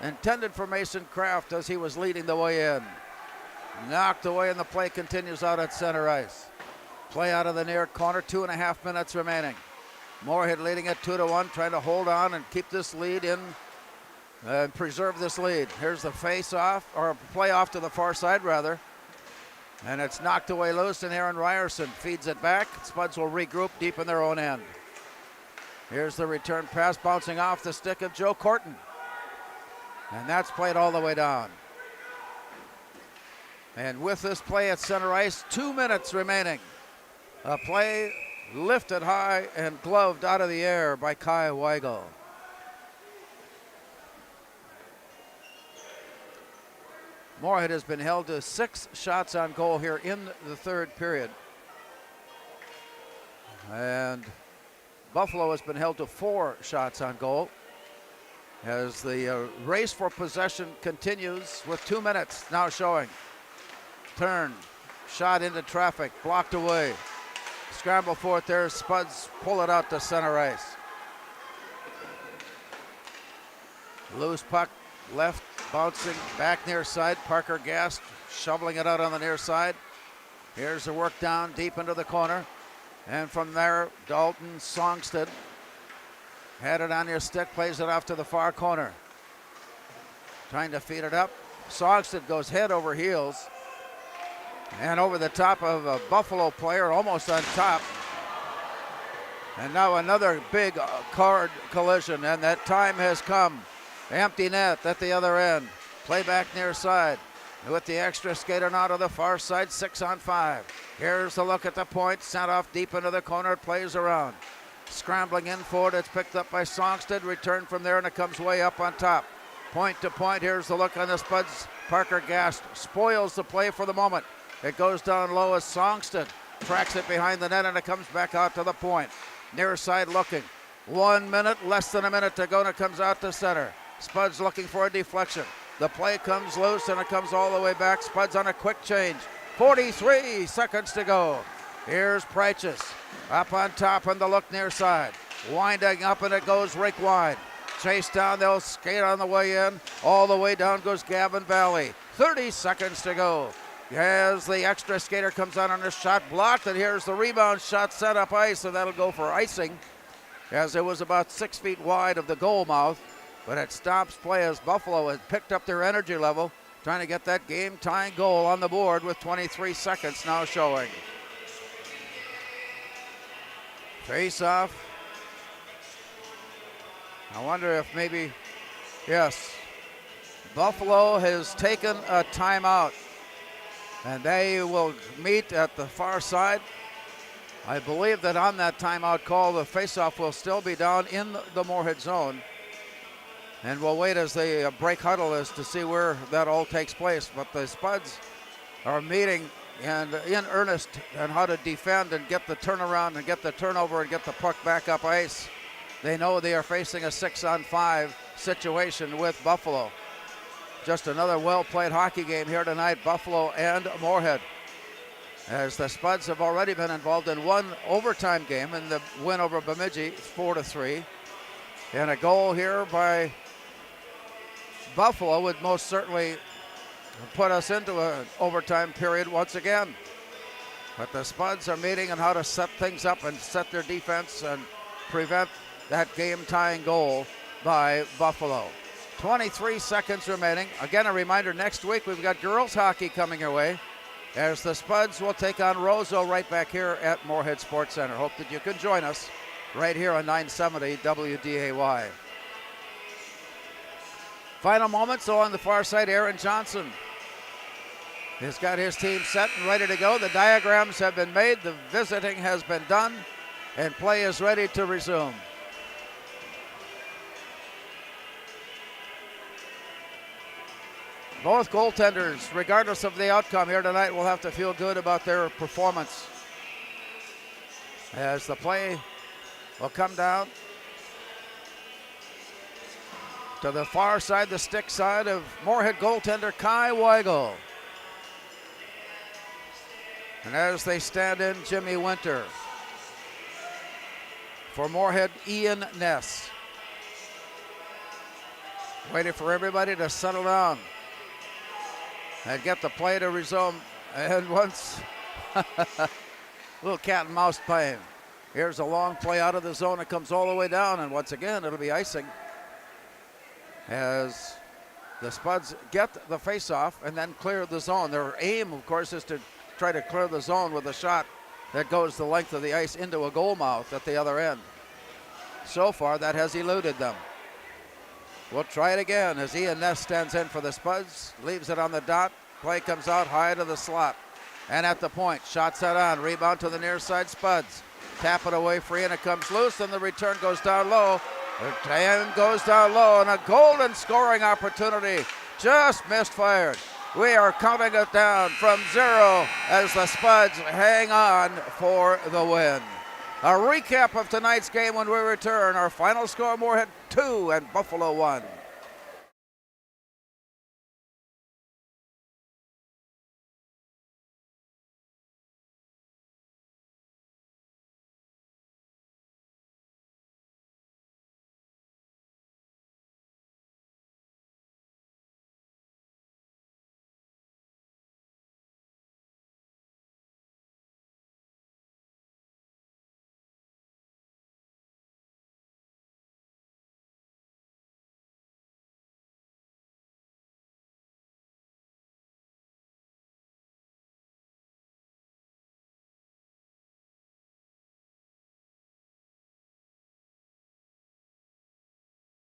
intended for Mason Kraft as he was leading the way in. Knocked away, and the play continues out at center ice. Play out of the near corner, 2.5 minutes remaining. Moorhead leading it 2-1, trying to hold on and keep this lead in, preserve this lead. Here's the face off, or play off to the far side rather. And it's knocked away loose, and Aaron Ryerson feeds it back. Spuds will regroup deep in their own end. Here's the return pass bouncing off the stick of Joe Corton. And that's played all the way down. And with this play at center ice, 2 minutes remaining. A play lifted high and gloved out of the air by Kai Weigel. Moorhead has been held to 6 shots on goal here in the third period. And Buffalo has been held to 4 shots on goal as the race for possession continues with 2 minutes now showing. Turn, shot into traffic, blocked away. Scramble for it there, Spuds pull it out to center ice. Loose puck left, bouncing back near side. Parker Gast shoveling it out on the near side. Here's the work down deep into the corner. And from there, Dalton Songstead had it on your stick, plays it off to the far corner. Trying to feed it up. Songstead goes head over heels and over the top of a Buffalo player, almost on top. And now another big card collision, and that time has come. Empty net at the other end. Play back near side. With the extra skater now to the far side, 6-on-5. Here's a look at the point, sent off deep into the corner, it plays around. Scrambling in forward, it's picked up by Songstead, returned from there, and it comes way up on top. Point to point, here's the look on the Spuds. Parker Gast spoils the play for the moment. It goes down low as Songstead tracks it behind the net, and it comes back out to the point. Near side looking. 1 minute, less than a minute to go, and it comes out to center. Spuds looking for a deflection. The play comes loose, and it comes all the way back. Spuds on a quick change. 43 seconds to go. Here's Prychus up on top on the look near side. Winding up, and it goes rake wide. Chased down, they'll skate on the way in. All the way down goes Gavin Valley. 30 seconds to go. As the extra skater comes out on a shot blocked, and here's the rebound shot set up ice, so that'll go for icing, as it was about 6 feet wide of the goal mouth. But it stops play as Buffalo has picked up their energy level, trying to get that game-tying goal on the board with 23 seconds now showing. Face-off. I wonder if maybe, yes, Buffalo has taken a timeout, and they will meet at the far side. I believe that on that timeout call, the face-off will still be down in the Moorhead zone. And we'll wait as they break huddle as to see where that all takes place. But the Spuds are meeting and in earnest on how to defend and get the turnaround and get the turnover and get the puck back up ice. They know they are facing a 6-on-5 situation with Buffalo. Just another well-played hockey game here tonight, Buffalo and Moorhead. As the Spuds have already been involved in one overtime game in the win over Bemidji, 4-3. And a goal here by Buffalo would most certainly put us into an overtime period once again. But the Spuds are meeting on how to set things up and set their defense and prevent that game-tying goal by Buffalo. 23 seconds remaining. Again, a reminder, next week we've got girls hockey coming your way as the Spuds will take on Roseau right back here at Moorhead Sports Center. Hope that you can join us right here on 970 WDAY. Final moments, so on the far side, Aaron Johnson has got his team set and ready to go. The diagrams have been made, the visiting has been done, and play is ready to resume. Both goaltenders, regardless of the outcome here tonight, will have to feel good about their performance. As the play will come down to the far side, the stick side of Moorhead goaltender Kai Weigel. And as they stand in, Jimmy Winter. For Moorhead, Ian Ness. Waiting for everybody to settle down and get the play to resume. And once, little cat and mouse playing. Here's a long play out of the zone. It comes all the way down, and once again, it'll be icing as the Spuds get the face-off and then clear the zone. Their aim, of course, is to try to clear the zone with a shot that goes the length of the ice into a goal mouth at the other end. So far, that has eluded them. We'll try it again as Ian Ness stands in for the Spuds, leaves it on the dot. Play comes out high to the slot. And at the point, shot set on, rebound to the near side Spuds. Tap it away free and it comes loose, and the return goes down low. The time goes down low, and a golden scoring opportunity just misfired. We are counting it down from 0 as the Spuds hang on for the win. A recap of tonight's game when we return. Our final score, Moorhead 2 and Buffalo 1.